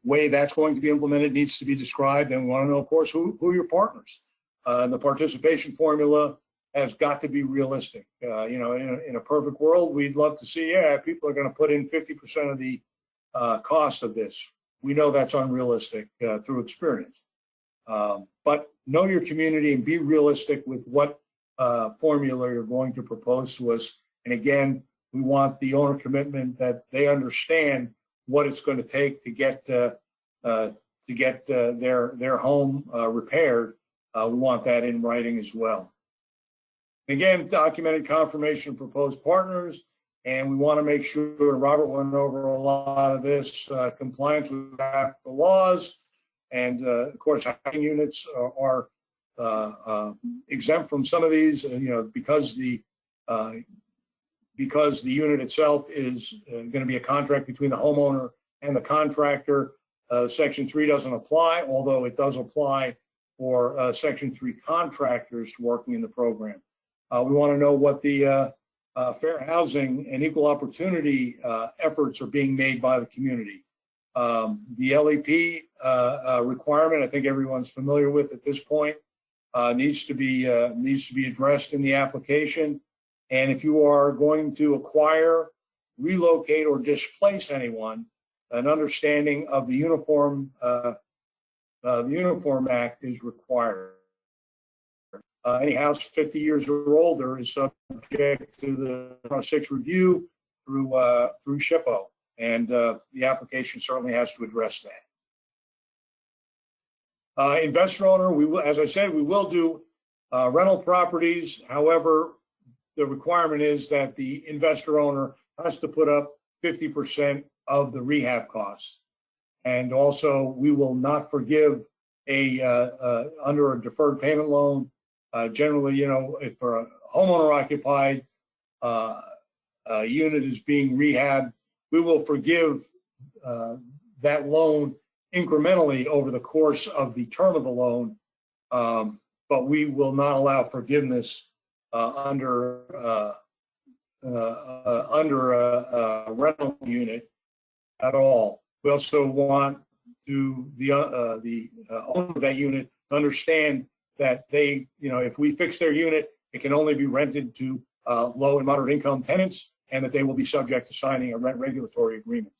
way that's going to be implemented needs to be described. And we want to know, of course, who are your partners. And the participation formula has got to be realistic. In a perfect world, we'd love to see, people are going to put in 50% of the cost of this. We know that's unrealistic through experience. But know your community and be realistic with what formula you're going to propose to us. And again, we want the owner commitment that they understand what it's going to take to get their home repaired. We want that in writing as well. Again, documented confirmation of proposed partners, and we want to make sure, and Robert went over a lot of this, compliance with the laws, and of course, housing units are exempt from some of these, because the because the unit itself is going to be a contract between the homeowner and the contractor, Section 3 doesn't apply, although it does apply for Section 3 contractors working in the program. We want to know what the fair housing and equal opportunity efforts are being made by the community. The LEP requirement, I think everyone's familiar with at this point, needs to be addressed in the application. And if you are going to acquire, relocate, or displace anyone, an understanding of the Uniform Act is required. Any house 50 years or older is subject to the 6 review through SHPO, and the application certainly has to address that. Investor owner, as I said, we will do rental properties. However, the requirement is that the investor owner has to put up 50% of the rehab costs. And also, we will not forgive under a deferred payment loan. Generally, if a homeowner occupied unit is being rehabbed, we will forgive that loan incrementally over the course of the term of the loan, but we will not allow forgiveness under a rental unit at all. We also want the owner of that unit to understand that if we fix their unit, it can only be rented to low and moderate income tenants, and that they will be subject to signing a rent regulatory agreement.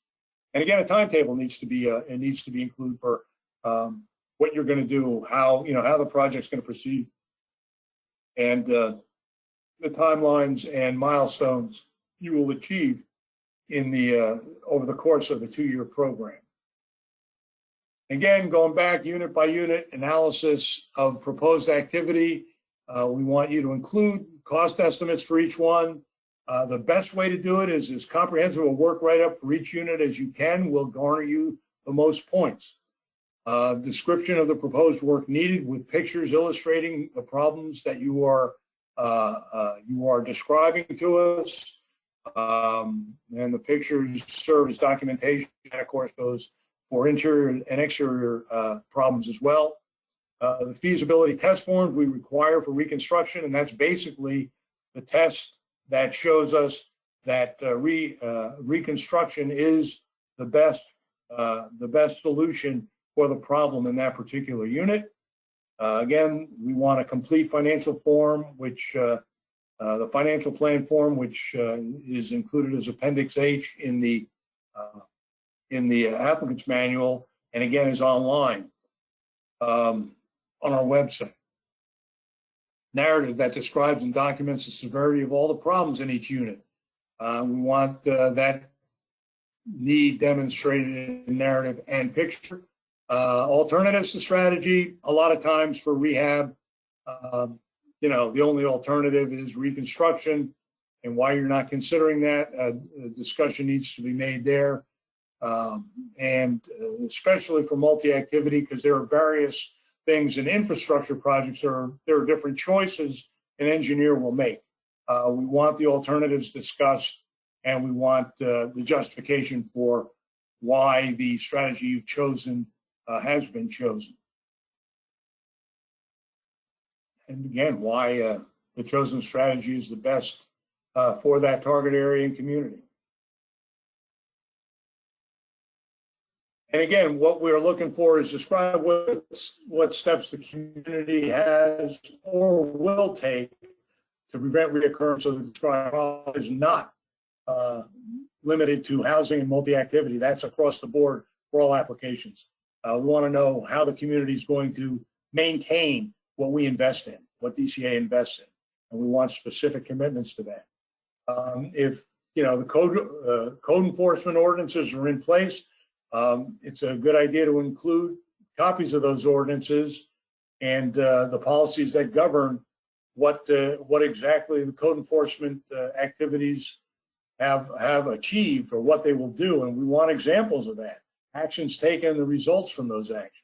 And again, a timetable needs to be included for what you're going to do, how the project's going to proceed, and the timelines and milestones you will achieve in over the course of the 2-year program. Again, going back unit by unit analysis of proposed activity, we want you to include cost estimates for each one. The best way to do it is as comprehensive a work write-up for each unit as you can will garner you the most points. Description of the proposed work needed with pictures illustrating the problems that you are describing to us. And the pictures serve as documentation, and of course goes for interior and exterior problems as well. The feasibility test forms we require for reconstruction, and that's basically the test that shows us that reconstruction is the best solution for the problem in that particular unit. Again, we want a complete financial form, which the financial plan form, which is included as Appendix H in the applicant's manual, and again is online on our website. Narrative that describes and documents the severity of all the problems in each unit. We want that need demonstrated in narrative and picture. Alternatives to strategy, a lot of times for rehab, the only alternative is reconstruction, and why you're not considering that. A discussion needs to be made there. And especially for multi-activity, because there are various things in infrastructure projects, there are different choices an engineer will make. We want the alternatives discussed, and we want the justification for why the strategy you've chosen has been chosen. And again, why the chosen strategy is the best for that target area and community. And again, what we're looking for is describe what steps the community has or will take to prevent reoccurrence of the described problem. Is not limited to housing and multi-activity. That's across the board for all applications. We want to know how the community is going to maintain what we invest in, what DCA invests in, and we want specific commitments to that. If the code enforcement ordinances are in place, it's a good idea to include copies of those ordinances and the policies that govern what exactly the code enforcement activities have achieved or what they will do, and we want examples of that, actions taken, the results from those actions.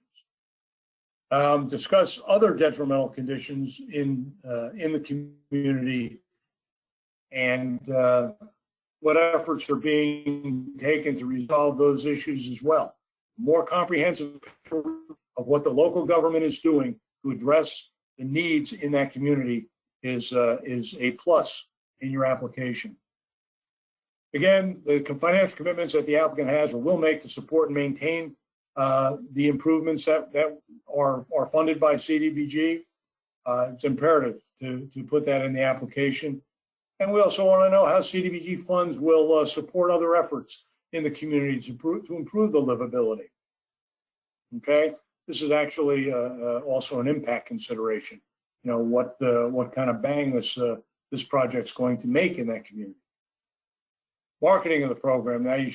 Discuss other detrimental conditions in the community and what efforts are being taken to resolve those issues as well. More comprehensive picture of what the local government is doing to address the needs in that community is a plus in your application. Again, the financial commitments that the applicant has or will make to support and maintain the improvements that are funded by CDBG, it's imperative to put that in the application. And we also want to know how CDBG funds will support other efforts in the community to improve the livability. Okay, this is actually also an impact consideration. You know, what kind of bang this project's going to make in that community. Marketing of the program. Now, you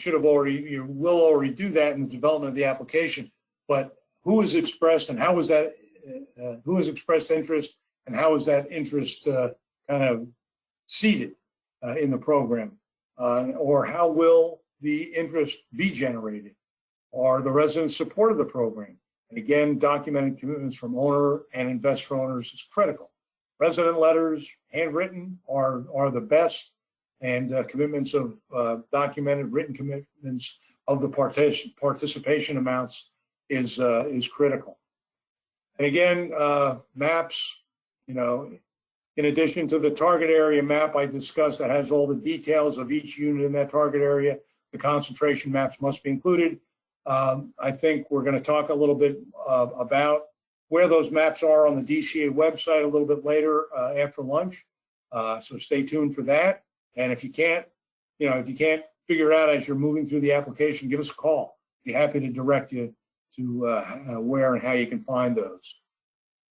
will already do that in the development of the application, but who has expressed and how is that, who has expressed interest and how is that interest kind of seated in the program? Or how will the interest be generated? Are the residents supportive of the program? And again, documented commitments from owner and investor owners is critical. Resident letters, handwritten, are the best, and commitments of documented written commitments of the participation amounts is critical. And again, maps, you know, in addition to the target area map I discussed that has all the details of each unit in that target area, the concentration maps must be included. I think we're going to talk a little bit about where those maps are on the DCA website a little bit later after lunch. So stay tuned for that. And if you can't, if you can't figure it out as you're moving through the application, give us a call. Be happy to direct you to where and how you can find those.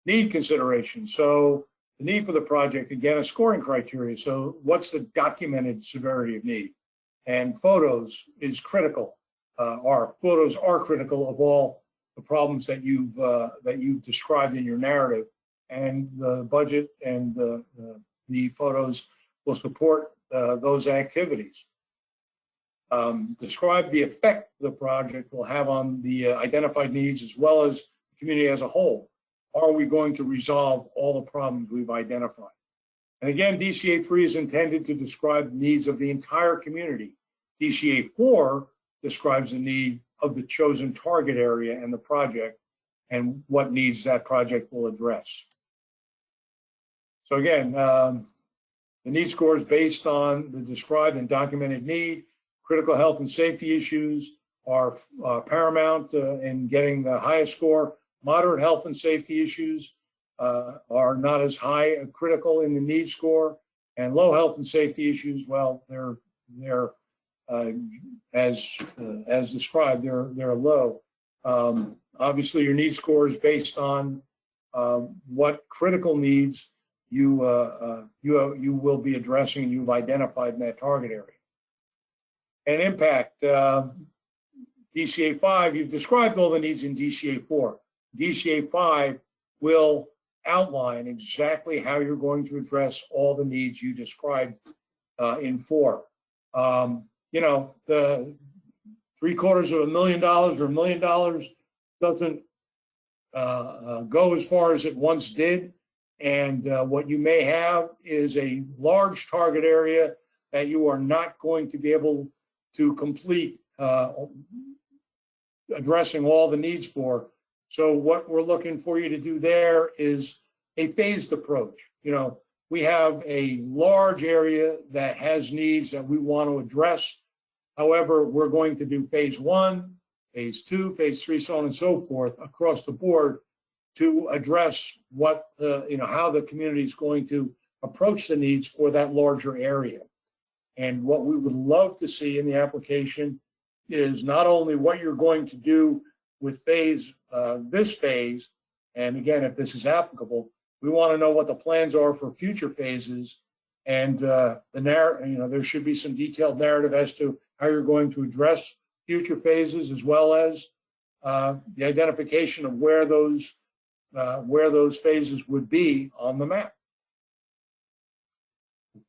Need consideration. So the need for the project, again, a scoring criteria. So what's the documented severity of need? And photos is critical. Our photos are critical of all the problems that you've described in your narrative, and the budget and the photos will support those activities. Describe the effect the project will have on the identified needs as well as the community as a whole. Are we going to resolve all the problems we've identified? And again, DCA 3 is intended to describe needs of the entire community. DCA 4 describes the need of the chosen target area and the project and what needs that project will address. So again, the need score is based on the described and documented need. Critical health and safety issues are paramount in getting the highest score. Moderate health and safety issues are not as high critical in the need score, and low health and safety issues, well, they're as described, they're low. Obviously, your need score is based on what critical needs you will be addressing and you've identified in that target area. And impact, DCA 5, you've described all the needs in DCA 4. DCA 5 will outline exactly how you're going to address all the needs you described in 4. The $750,000 or $1 million doesn't go as far as it once did. And what you may have is a large target area that you are not going to be able to complete addressing all the needs for. So what we're looking for you to do there is a phased approach. We have a large area that has needs that we want to address. However, we're going to do phase 1, phase 2, phase 3, so on and so forth across the board to address what how the community is going to approach the needs for that larger area. And what we would love to see in the application is not only what you're going to do with this phase, and again, if this is applicable, we want to know what the plans are for future phases, and there should be some detailed narrative as to how you're going to address future phases, as well as the identification of where those phases would be on the map.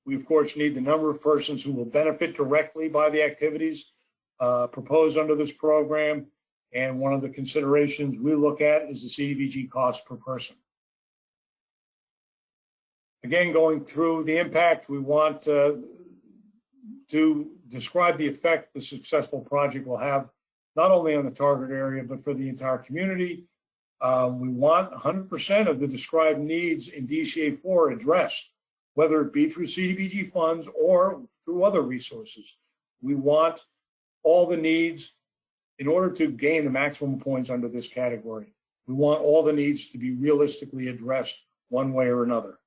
We, of course, need the number of persons who will benefit directly by the activities proposed under this program. And one of the considerations we look at is the CDBG cost per person. Again, going through the impact, we want to describe the effect the successful project will have, not only on the target area, but for the entire community. We want 100% of the described needs in DCA4 addressed, whether it be through CDBG funds or through other resources. We want all the needs in order to gain the maximum points under this category. We want all the needs to be realistically addressed one way or another.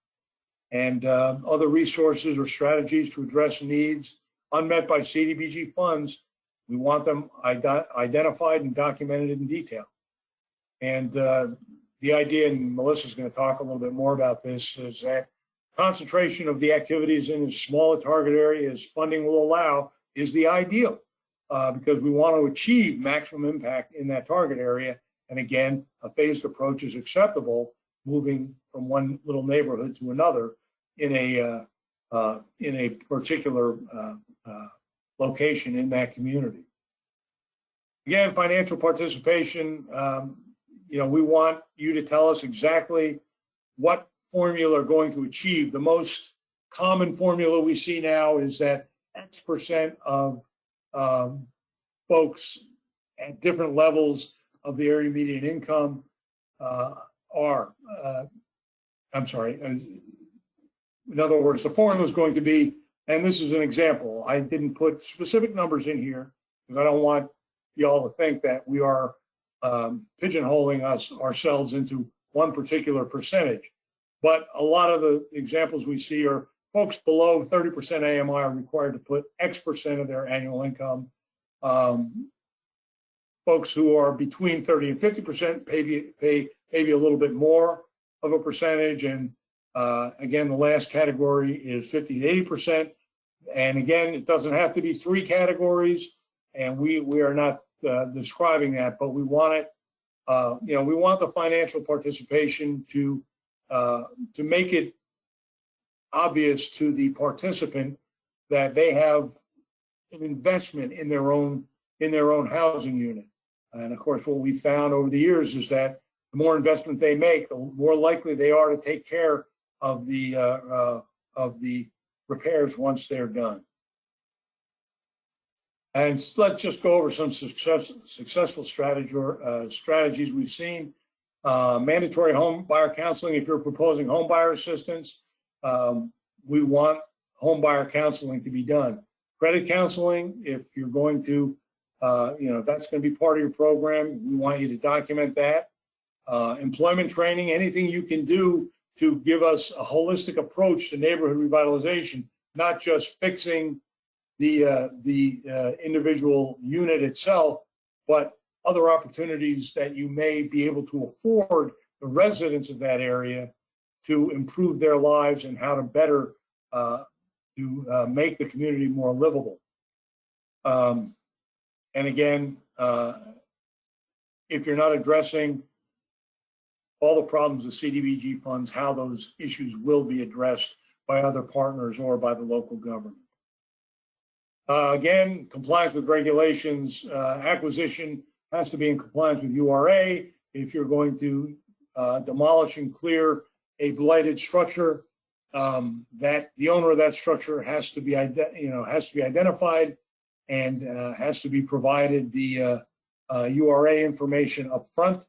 And other resources or strategies to address needs unmet by CDBG funds, we want them identified and documented in detail. And the idea, and Melissa's going to talk a little bit more about this, is that concentration of the activities in as small a target area as funding will allow is the ideal, because we want to achieve maximum impact in that target area. And again, a phased approach is acceptable, moving from one little neighborhood to another in a particular location in that community. Again, financial participation. We want you to tell us exactly what formula are going to achieve. The most common formula we see now is that X% of folks at different levels of the area median income in other words, the formula is going to be, and this is an example, I didn't put specific numbers in here because I don't want y'all to think that we are pigeonholing ourselves into one particular percentage. But a lot of the examples we see are folks below 30% AMI are required to put X% of their annual income. Folks who are between 30 and 50% pay maybe a little bit more of a percentage. And again, the last category is 50 to 80%. And again, it doesn't have to be 3 categories. And we are not describing that, but we want it, we want the financial participation to make it obvious to the participant that they have an investment in their own housing unit. And of course, what we found over the years is that the more investment they make, the more likely they are to take care of the repairs once they're done. And let's just go over some successful strategies we've seen. Mandatory home buyer counseling. If you're proposing home buyer assistance, we want home buyer counseling to be done. Credit counseling, if you're going to, that's going to be part of your program, we want you to document that. Employment training, anything you can do to give us a holistic approach to neighborhood revitalization, not just fixing the individual unit itself, but other opportunities that you may be able to afford the residents of that area to improve their lives and how to better make the community more livable. And again, if you're not addressing all the problems of CDBG funds, how those issues will be addressed by other partners or by the local government. Again, compliance with regulations. Acquisition has to be in compliance with URA. If you're going to demolish and clear a blighted structure, that the owner of that structure has to be identified and has to be provided the URA information up front.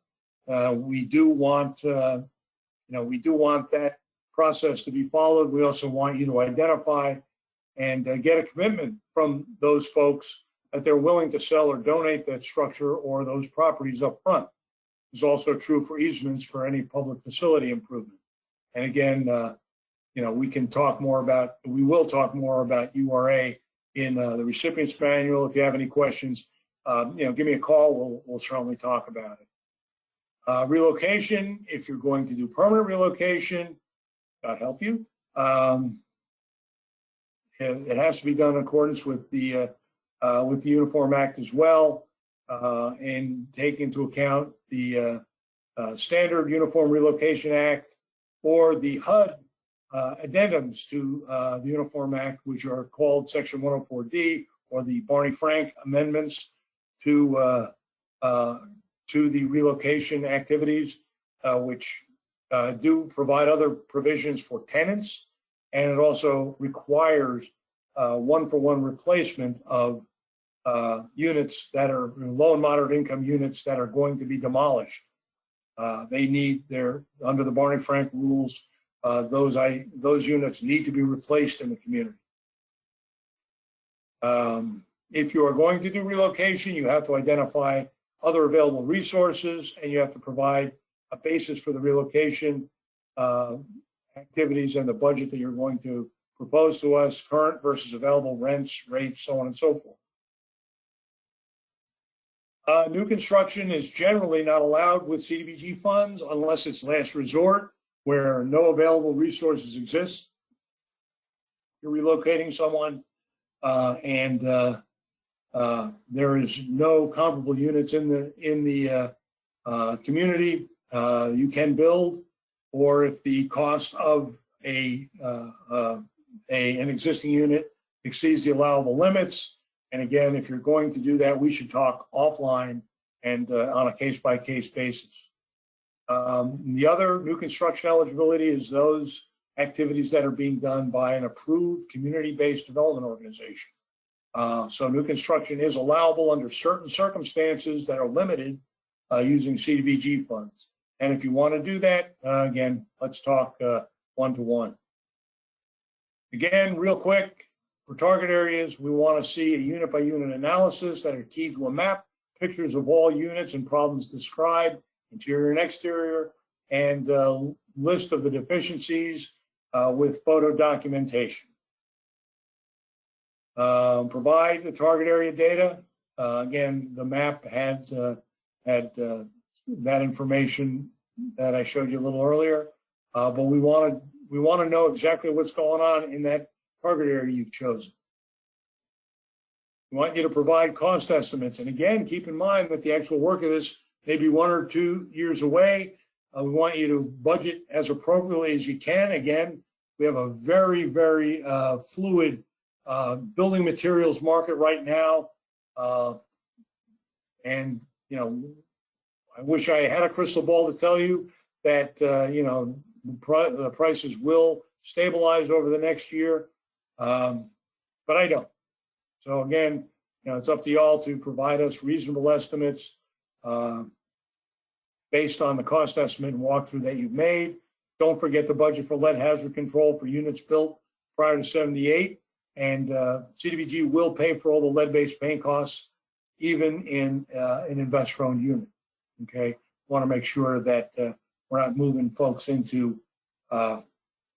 We do want that process to be followed. We also want you to identify and get a commitment from those folks that they're willing to sell or donate that structure or those properties up front. It's also true for easements for any public facility improvement. And again, we will talk more about URA in the recipient's manual. If you have any questions, give me a call. We'll certainly talk about it. Relocation, if you're going to do permanent relocation, God help you. It has to be done in accordance with the Uniform Act as well, and take into account the Standard Uniform Relocation Act or the HUD addendums to the Uniform Act, which are called Section 104D, or the Barney Frank amendments to the relocation activities, which do provide other provisions for tenants, and it also requires one-for-one replacement of units that are low and moderate income units that are going to be demolished. They need under the Barney Frank rules, those units need to be replaced in the community. If you are going to do relocation, you have to identify other available resources, and you have to provide a basis for the relocation activities and the budget that you're going to propose to us, current versus available rents, rates, so on and so forth. New construction is generally not allowed with CDBG funds unless it's last resort, where no available resources exist. You're relocating someone and there is no comparable units in the community you can build, or if the cost of an existing unit exceeds the allowable limits. And again, if you're going to do that, we should talk offline and on a case-by-case basis. The other new construction eligibility is those activities that are being done by an approved community-based development organization. So new construction is allowable under certain circumstances that are limited using CDBG funds. And if you want to do that, again, let's talk one-to-one. Again, real quick, for target areas, we want to see a unit-by-unit analysis that are keyed to a map, pictures of all units and problems described, interior and exterior, and list of the deficiencies with photo documentation. Provide the target area data. Again, the map had that information that I showed you a little earlier, but we want to know exactly what's going on in that target area you've chosen. We want you to provide cost estimates, and again, keep in mind that the actual work of this may be 1 or 2 years away. We want you to budget as appropriately as you can. Again, we have a very, very fluid building materials market right now, and I wish I had a crystal ball to tell you that the prices will stabilize over the next year, but I don't. So again, it's up to y'all to provide us reasonable estimates based on the cost estimate and walkthrough that you've made. Don't forget the budget for lead hazard control for units built prior to '78, and CDBG will pay for all the lead-based paint costs, even in an investor-owned unit. Okay, want to make sure that we're not moving folks into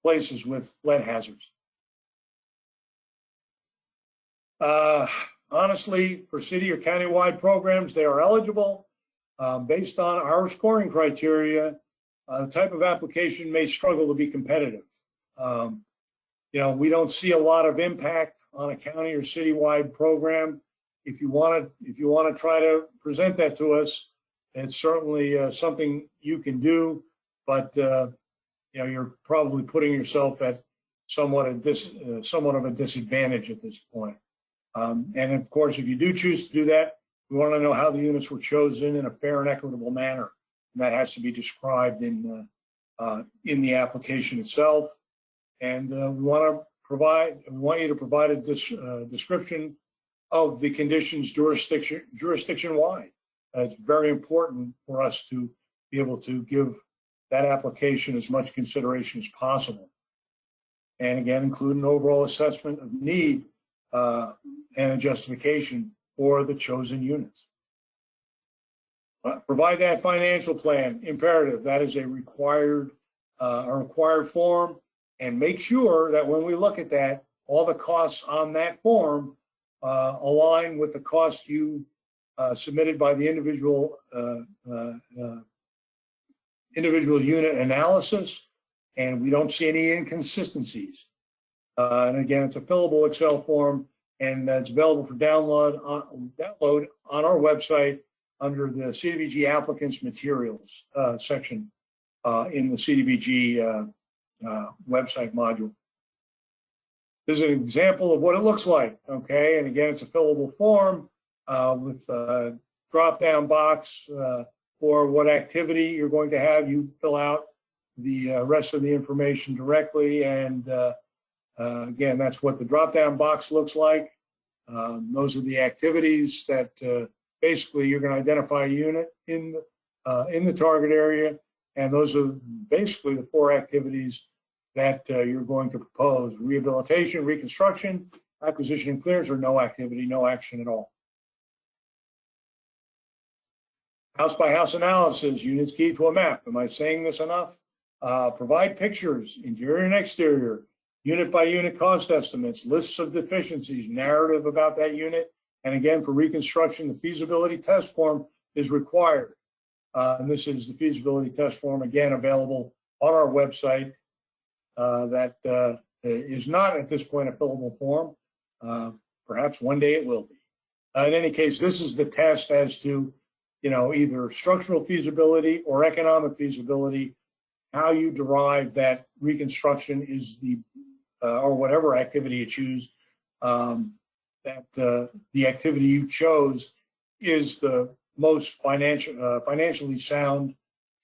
places with lead hazards. Honestly, for city or countywide programs, they are eligible based on our scoring criteria. The type of application may struggle to be competitive. We don't see a lot of impact on a county or citywide program. If you want to try to present that to us, it's certainly something you can do, but you're probably putting yourself at somewhat of a disadvantage at this point. And of course, if you do choose to do that, we want to know how the units were chosen in a fair and equitable manner, and that has to be described in the application itself. And we want you to provide a description of the conditions jurisdiction-wide. It's very important for us to be able to give that application as much consideration as possible. And again, include an overall assessment of need and a justification for the chosen units. Provide that financial plan, imperative. That is a required form, and make sure that when we look at that, all the costs on that form align with the cost you submitted by the individual unit analysis, and we don't see any inconsistencies. And again, it's a fillable Excel form, and it's available for download on our website under the CDBG applicants materials section in the CDBG website module. This is an example of what it looks like, okay? And again, it's a fillable form with a drop-down box for what activity you're going to have. You fill out the rest of the information directly. And again, that's what the drop-down box looks like. Those are the activities that basically you're going to identify a unit in the target area, and those are basically the 4 activities that you're going to propose: rehabilitation, reconstruction, acquisition and clearance, or no activity, no action at all. House by house analysis, units keyed to a map. Am I saying this enough? Provide pictures, interior and exterior, unit by unit cost estimates, lists of deficiencies, narrative about that unit. And again, for reconstruction, the feasibility test form is required. And this is the feasibility test form, again, available on our website. That is not at this point a fillable form. Perhaps one day it will be. In any case, this is the test as to, either structural feasibility or economic feasibility, how you derive that reconstruction is the, or whatever activity you choose, that the activity you chose is the most financially sound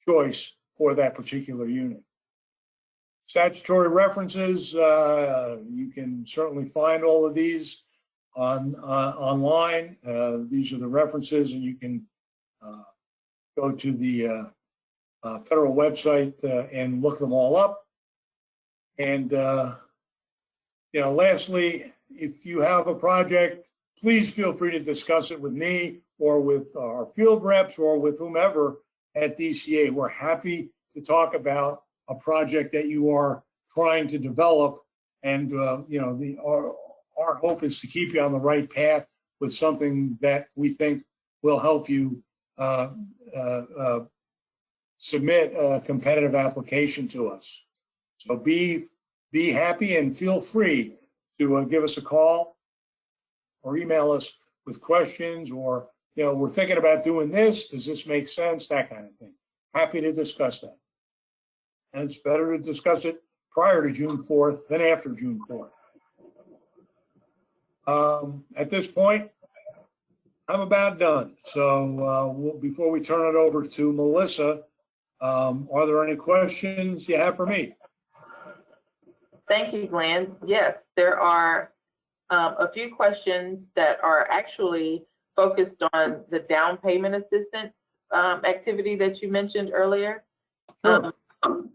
choice for that particular unit. Statutory references, you can certainly find all of these online. These are the references, and you can go to the federal website and look them all up. And lastly, if you have a project, please feel free to discuss it with me or with our field reps or with whomever at DCA. We're happy to talk about a project that you are trying to develop, and our hope is to keep you on the right path with something that we think will help you submit a competitive application to us. So be happy and feel free to give us a call or email us with questions, or we're thinking about doing this. Does this make sense? That kind of thing. Happy to discuss that. And it's better to discuss it prior to June 4th than after June 4th. At this point, I'm about done. So before we turn it over to Melissa, are there any questions you have for me? Thank you, Glenn. Yes, there are a few questions that are actually focused on the down payment assistance activity that you mentioned earlier. Sure.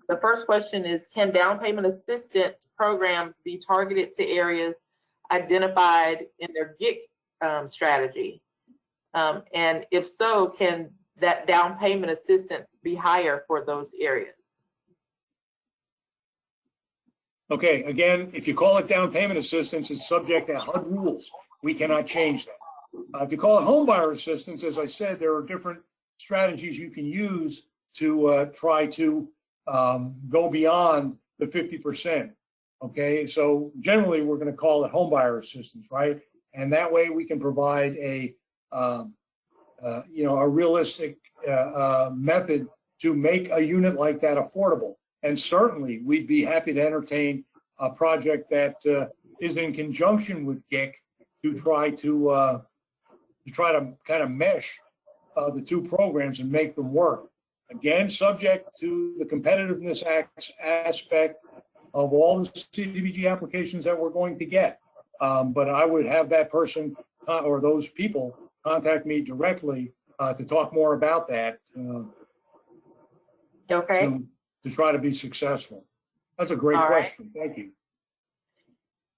The first question is, can down payment assistance programs be targeted to areas identified in their GIC strategy? And if so, can that down payment assistance be higher for those areas? Okay, again, if you call it down payment assistance, it's subject to HUD rules. We cannot change that. If you call it home buyer assistance, as I said, there are different strategies you can use to try to go beyond the 50%. Okay, so generally we're going to call it home buyer assistance, right? And that way we can provide a realistic method to make a unit like that affordable. And certainly we'd be happy to entertain a project that is in conjunction with GIC to try to kind of mesh the two programs and make them work. Again, subject to the competitiveness aspect of all the CDBG applications that we're going to get. But I would have that person or those people contact me directly to talk more about that. Okay. To try to be successful. That's a great question. Right. Thank you.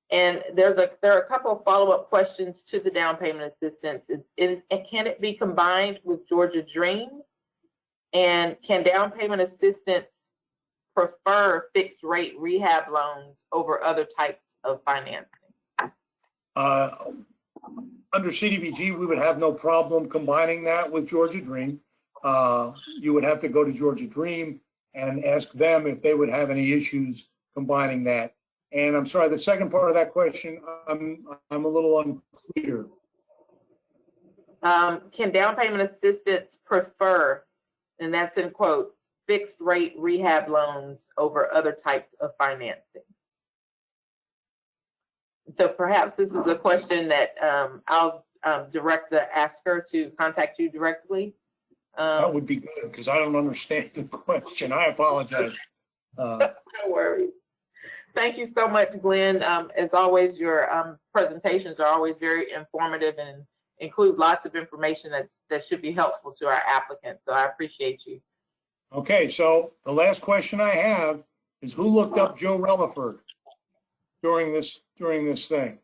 And there are a couple of follow-up questions to the down payment assistance. Can it be combined with Georgia Dream? And can down payment assistance prefer fixed rate rehab loans over other types of financing? Under CDBG, we would have no problem combining that with Georgia Dream. You would have to go to Georgia Dream and ask them if they would have any issues combining that. And I'm sorry, the second part of that question, I'm a little unclear. Can down payment assistance prefer, and that's in quotes, fixed rate rehab loans over other types of financing? So perhaps this is a question that I'll direct the asker to contact you directly. That would be good, because I don't understand the question. I apologize. No worries. Thank you so much, Glenn. As always, your presentations are always very informative and include lots of information that should be helpful to our applicants. So I appreciate you. Okay, so the last question I have is, who looked up Joe Relaford during this thing?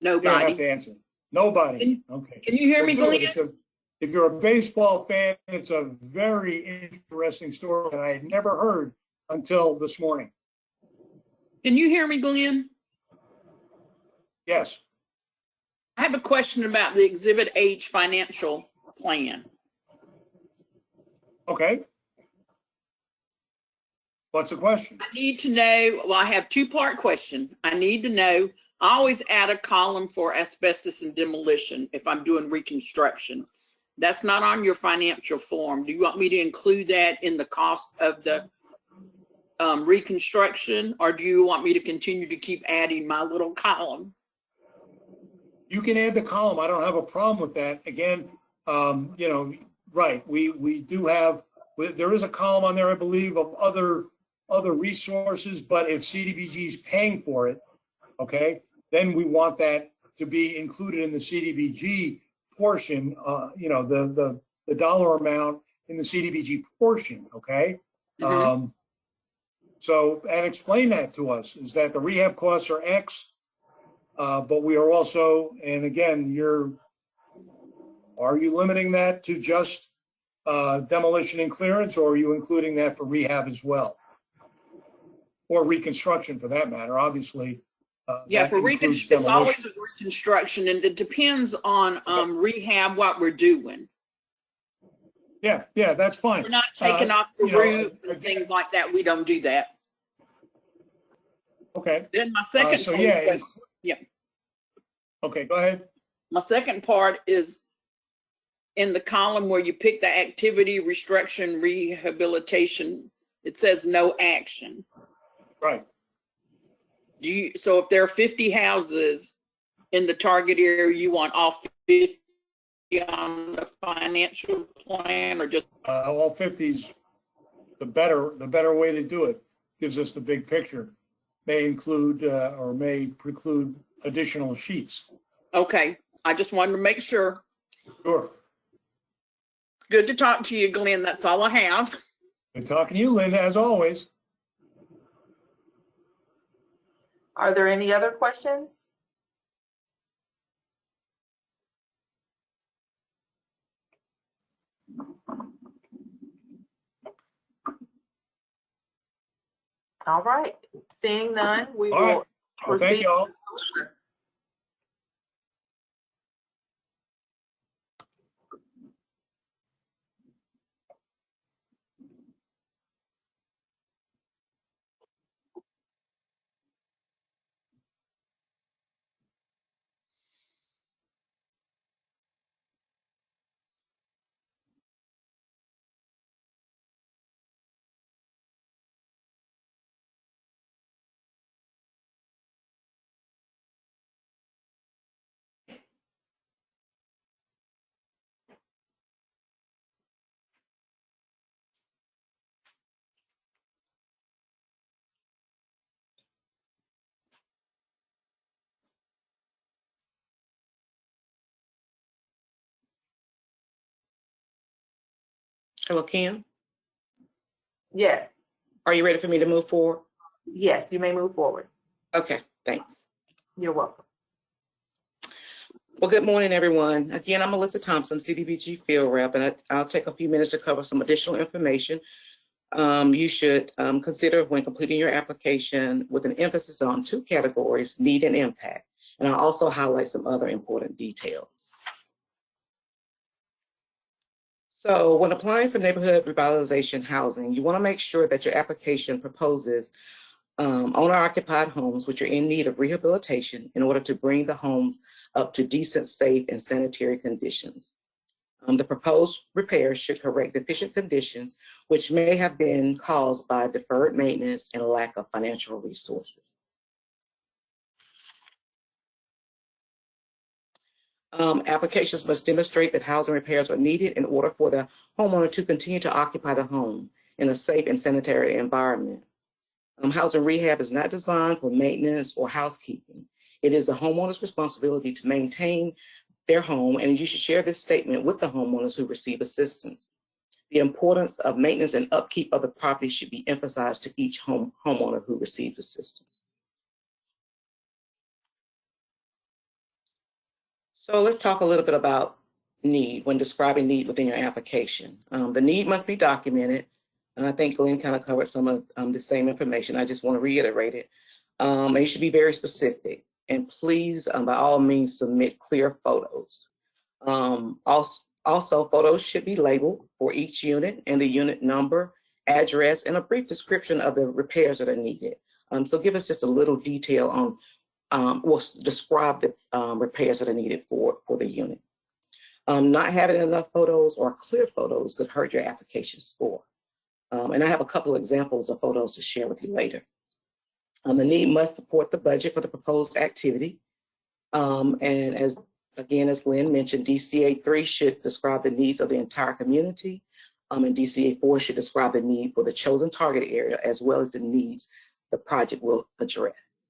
You don't have Nobody. to answer. Nobody. Okay. Can you hear me, Well, do Glenn? it. If you're a baseball fan, it's a very interesting story that I had never heard until this morning. Can you hear me, Glenn? Yes. I have a question about the Exhibit H financial plan. Okay. What's the question? I need to know, well, I have two-part question. I need to know, I always add a column for asbestos and demolition if I'm doing reconstruction. That's not on your financial form. Do you want me to include that in the cost of the reconstruction, or do you want me to continue to keep adding my little column? You can add the column. I don't have a problem with that. Again, you know, right. We do have, there is a column on there, I believe, of other resources, but if CDBG is paying for it, okay, then we want that to be included in the CDBG portion, you know, the dollar amount in the CDBG portion, okay? Mm-hmm. So, and explain that to us, is that the rehab costs are X, but we are also, and again, are you limiting that to just demolition and clearance, or are you including that for rehab as well? Or reconstruction for that matter, obviously. Yeah, for reconstruction, it's always with reconstruction, and it depends on rehab, what we're doing. Yeah, that's fine. We're not taking off the roof and things like that. We don't do that. Okay. Then my second so part, yeah. Okay, go ahead. My second part is in the column where you pick the activity, restriction, rehabilitation. It says no action. Right. So if there are 50 houses in the target area, you want all 50 on the financial plan, or just all 50's the better way to do it. Gives us the big picture. May include or may preclude additional sheets. okay? I just wanted to make sure. Sure. Good to talk to you, Glenn. That's all I have. Good talking to you, Linda, as always. Are there any other questions? All right, seeing none, we All will right. Well, thank proceed. you all. Hello, Kim. Yes, Are you ready for me to move forward? yes, you may move forward. Okay, thanks. You're welcome. Well, good morning, everyone. Again, I'm Melissa Thompson, CDBG Field Rep, and I'll take a few minutes to cover some additional information you should consider when completing your application, with an emphasis on two categories, need and impact. And I'll also highlight some other important details. So when applying for neighborhood revitalization housing, you want to make sure that your application proposes owner-occupied homes which are in need of rehabilitation in order to bring the homes up to decent, safe, and sanitary conditions. The proposed repairs should correct deficient conditions which may have been caused by deferred maintenance and a lack of financial resources. Applications must demonstrate that housing repairs are needed in order for the homeowner to continue to occupy the home in a safe and sanitary environment. Housing rehab is not designed for maintenance or housekeeping. It is the homeowner's responsibility to maintain their home, and you should share this statement with the homeowners who receive assistance. The importance of maintenance and upkeep of the property should be emphasized to each homeowner who receives assistance. So let's talk a little bit about need when describing need within your application. The need must be documented, and I think Glenn kind of covered some of the same information. I just want to reiterate it. And you should be very specific. And please, by all means, submit clear photos. Also, photos should be labeled for each unit and the unit number, address, and a brief description of the repairs that are needed. So give us just a little detail on, we'll describe the repairs that are needed for the unit. Not having enough photos or clear photos could hurt your application score. And I have a couple examples of photos to share with you later. The need must support the budget for the proposed activity. And as Glenn mentioned, DCA 3 should describe the needs of the entire community. And DCA 4 should describe the need for the chosen target area as well as the needs the project will address.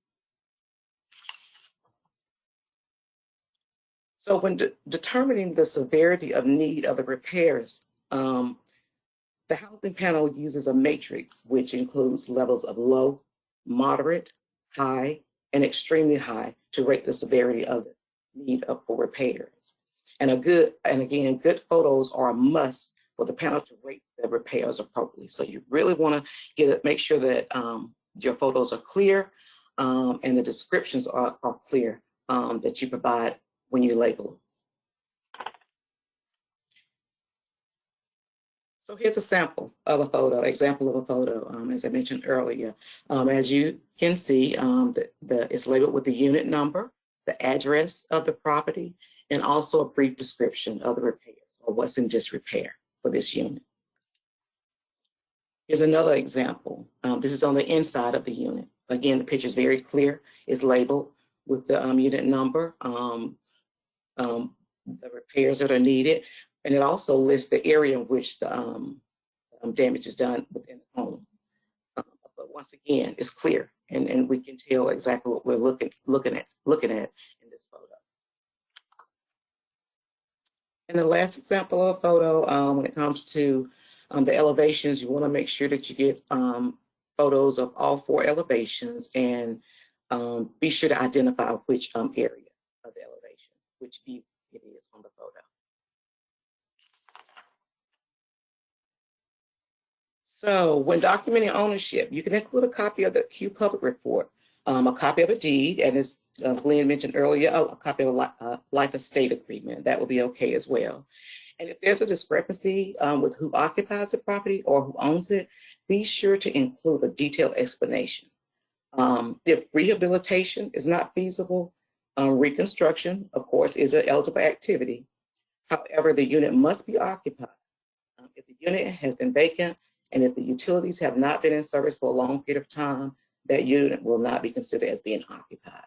So when determining the severity of need of the repairs, the housing panel uses a matrix which includes levels of low, moderate, high, and extremely high to rate the severity of the need for repairs. And again, good photos are a must for the panel to rate the repairs appropriately. So you really want to make sure that your photos are clear and the descriptions are clear that you provide when you label them. So here's a example of a photo, as I mentioned earlier. As you can see, it's labeled with the unit number, the address of the property, and also a brief description of the repairs or what's in disrepair for this unit. Here's another example. This is on the inside of the unit. Again, the picture is very clear. It's labeled with the unit number, the repairs that are needed, and it also lists the area in which the damage is done within the home. But once again, it's clear, and we can tell exactly what we're looking at in this photo. And the last example of a photo, when it comes to the elevations, you want to make sure that you get photos of all 4 elevations, and be sure to identify which area of the elevation, which view it is on the photo. So when documenting ownership, you can include a copy of the Q Public Report, a copy of a deed, and as Glenn mentioned earlier, a copy of a life estate agreement. That will be okay as well. And if there's a discrepancy with who occupies the property or who owns it, be sure to include a detailed explanation. If rehabilitation is not feasible, reconstruction, of course, is an eligible activity. However, the unit must be occupied. If the unit has been vacant and if the utilities have not been in service for a long period of time, that unit will not be considered as being occupied.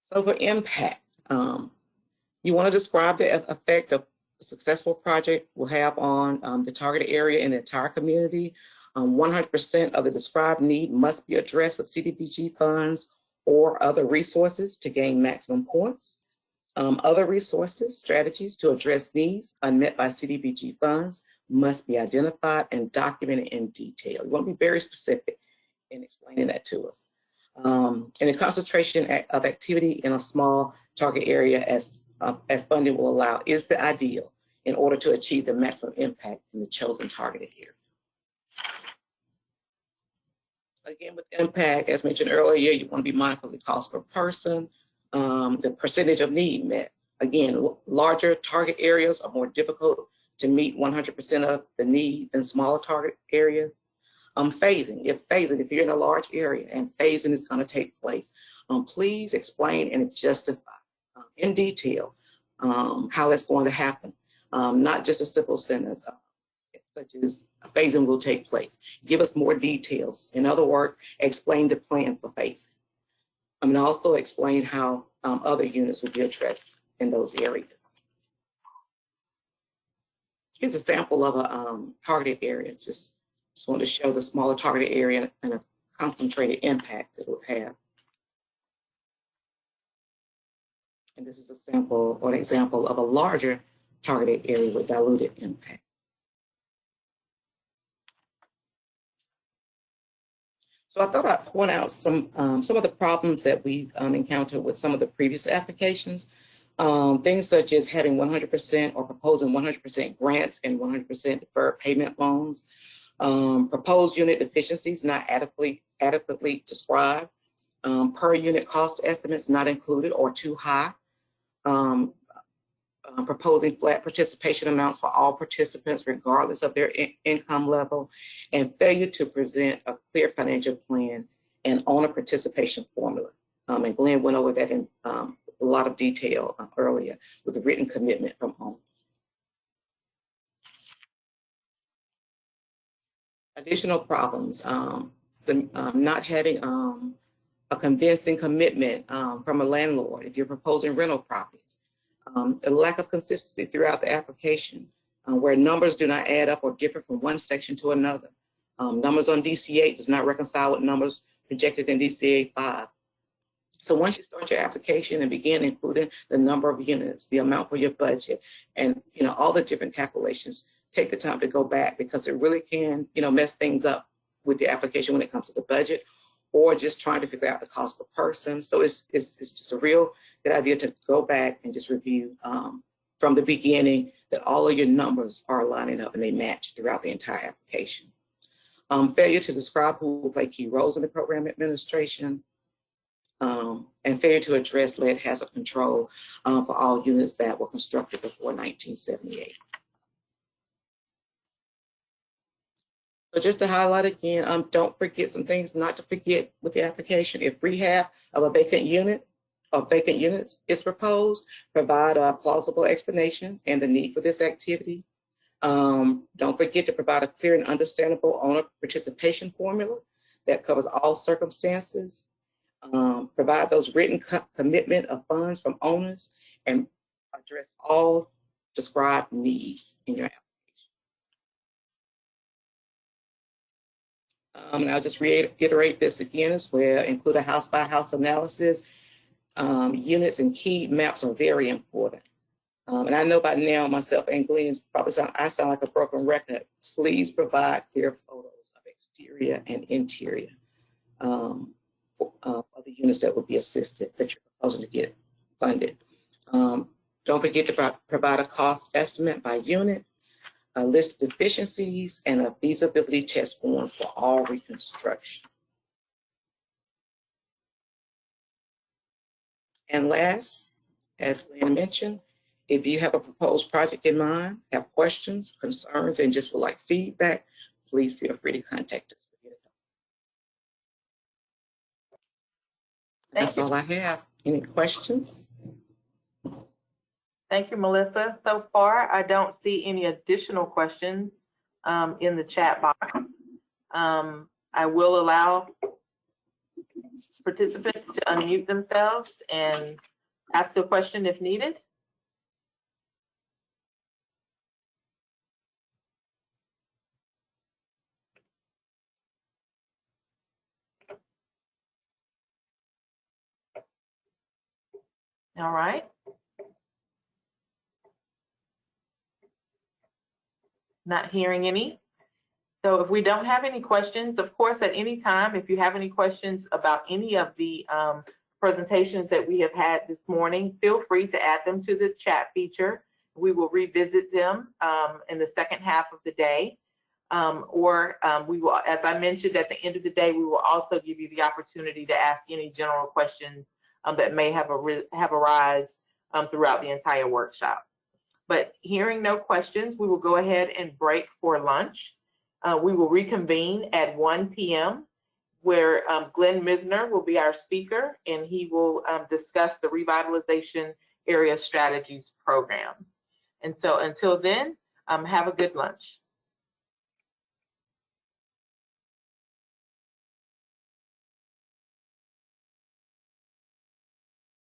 So for impact, you want to describe the effect a successful project will have on the target area and the entire community. 100% of the described need must be addressed with CDBG funds or other resources to gain maximum points. Other resources, strategies to address needs unmet by CDBG funds must be identified and documented in detail. You want to be very specific in explaining that to us. And a concentration of activity in a small target area as funding will allow is the ideal in order to achieve the maximum impact in the chosen targeted area. Again, with impact, as mentioned earlier, you want to be mindful of the cost per person, the percentage of need met. Again, larger target areas are more difficult to meet 100% of the need than smaller target areas. Phasing, if you're in a large area and phasing is going to take place, please explain and justify in detail how that's going to happen. Not just a simple sentence, such as phasing will take place. Give us more details. In other words, explain the plan for phasing. And also explain how other units will be addressed in those areas. Here's a sample of a targeted area. Just want to show the smaller targeted area and a concentrated impact it would have. And this is a sample or an example of a larger targeted area with diluted impact. So I thought I'd point out some of the problems that we've encountered with some of the previous applications. Things such as having 100% or proposing 100% grants and 100% deferred payment loans. Proposed unit deficiencies not adequately described. Per unit cost estimates not included or too high. Proposing flat participation amounts for all participants regardless of their income level, and failure to present a clear financial plan and owner participation formula. And Glenn went over that in a lot of detail earlier with the written commitment from owners. Additional problems, not having a convincing commitment from a landlord if you're proposing rental properties. The lack of consistency throughout the application, where numbers do not add up or differ from one section to another. Numbers on DC8 does not reconcile with numbers projected in DCA 5. So once you start your application and begin including the number of units, the amount for your budget, and all the different calculations, take the time to go back, because it really can mess things up with the application when it comes to the budget, or just trying to figure out the cost per person. So it's just a real good idea to go back and just review from the beginning that all of your numbers are lining up and they match throughout the entire application. Failure to describe who will play key roles in the program administration, and failure to address lead hazard control for all units that were constructed before 1978. So just to highlight again, don't forget some things not to forget with the application. If rehab of a vacant unit or vacant units is proposed, provide a plausible explanation and the need for this activity. Don't forget to provide a clear and understandable owner participation formula that covers all circumstances. Provide those written commitment of funds from owners and address all described needs in your application. And I'll just reiterate this again as well. Include a house-by-house analysis. Units and key maps are very important. And I know by now myself and Glenn probably I sound like a broken record. Please provide clear photos of exterior and interior of the units that would be assisted that you're proposing to get funded. Don't forget to provide a cost estimate by unit, a list of deficiencies, and a feasibility test form for all reconstruction. And last, as Glenn mentioned, if you have a proposed project in mind, have questions, concerns, and just would like feedback, please feel free to contact us. That's all I have. Any questions? Thank you, Melissa. So far, I don't see any additional questions in the chat box. I will allow participants to unmute themselves and ask a question if needed. All right. Not hearing any. So if we don't have any questions, of course, at any time, if you have any questions about any of the presentations that we have had this morning, feel free to add them to the chat feature. We will revisit them in the second half of the day. We will, as I mentioned, at the end of the day, we will also give you the opportunity to ask any general questions that may have arisen throughout the entire workshop. But hearing no questions, we will go ahead and break for lunch. We will reconvene at 1 p.m. where Glenn Misner will be our speaker, and he will discuss the Revitalization Area Strategies Program. And so until then, have a good lunch.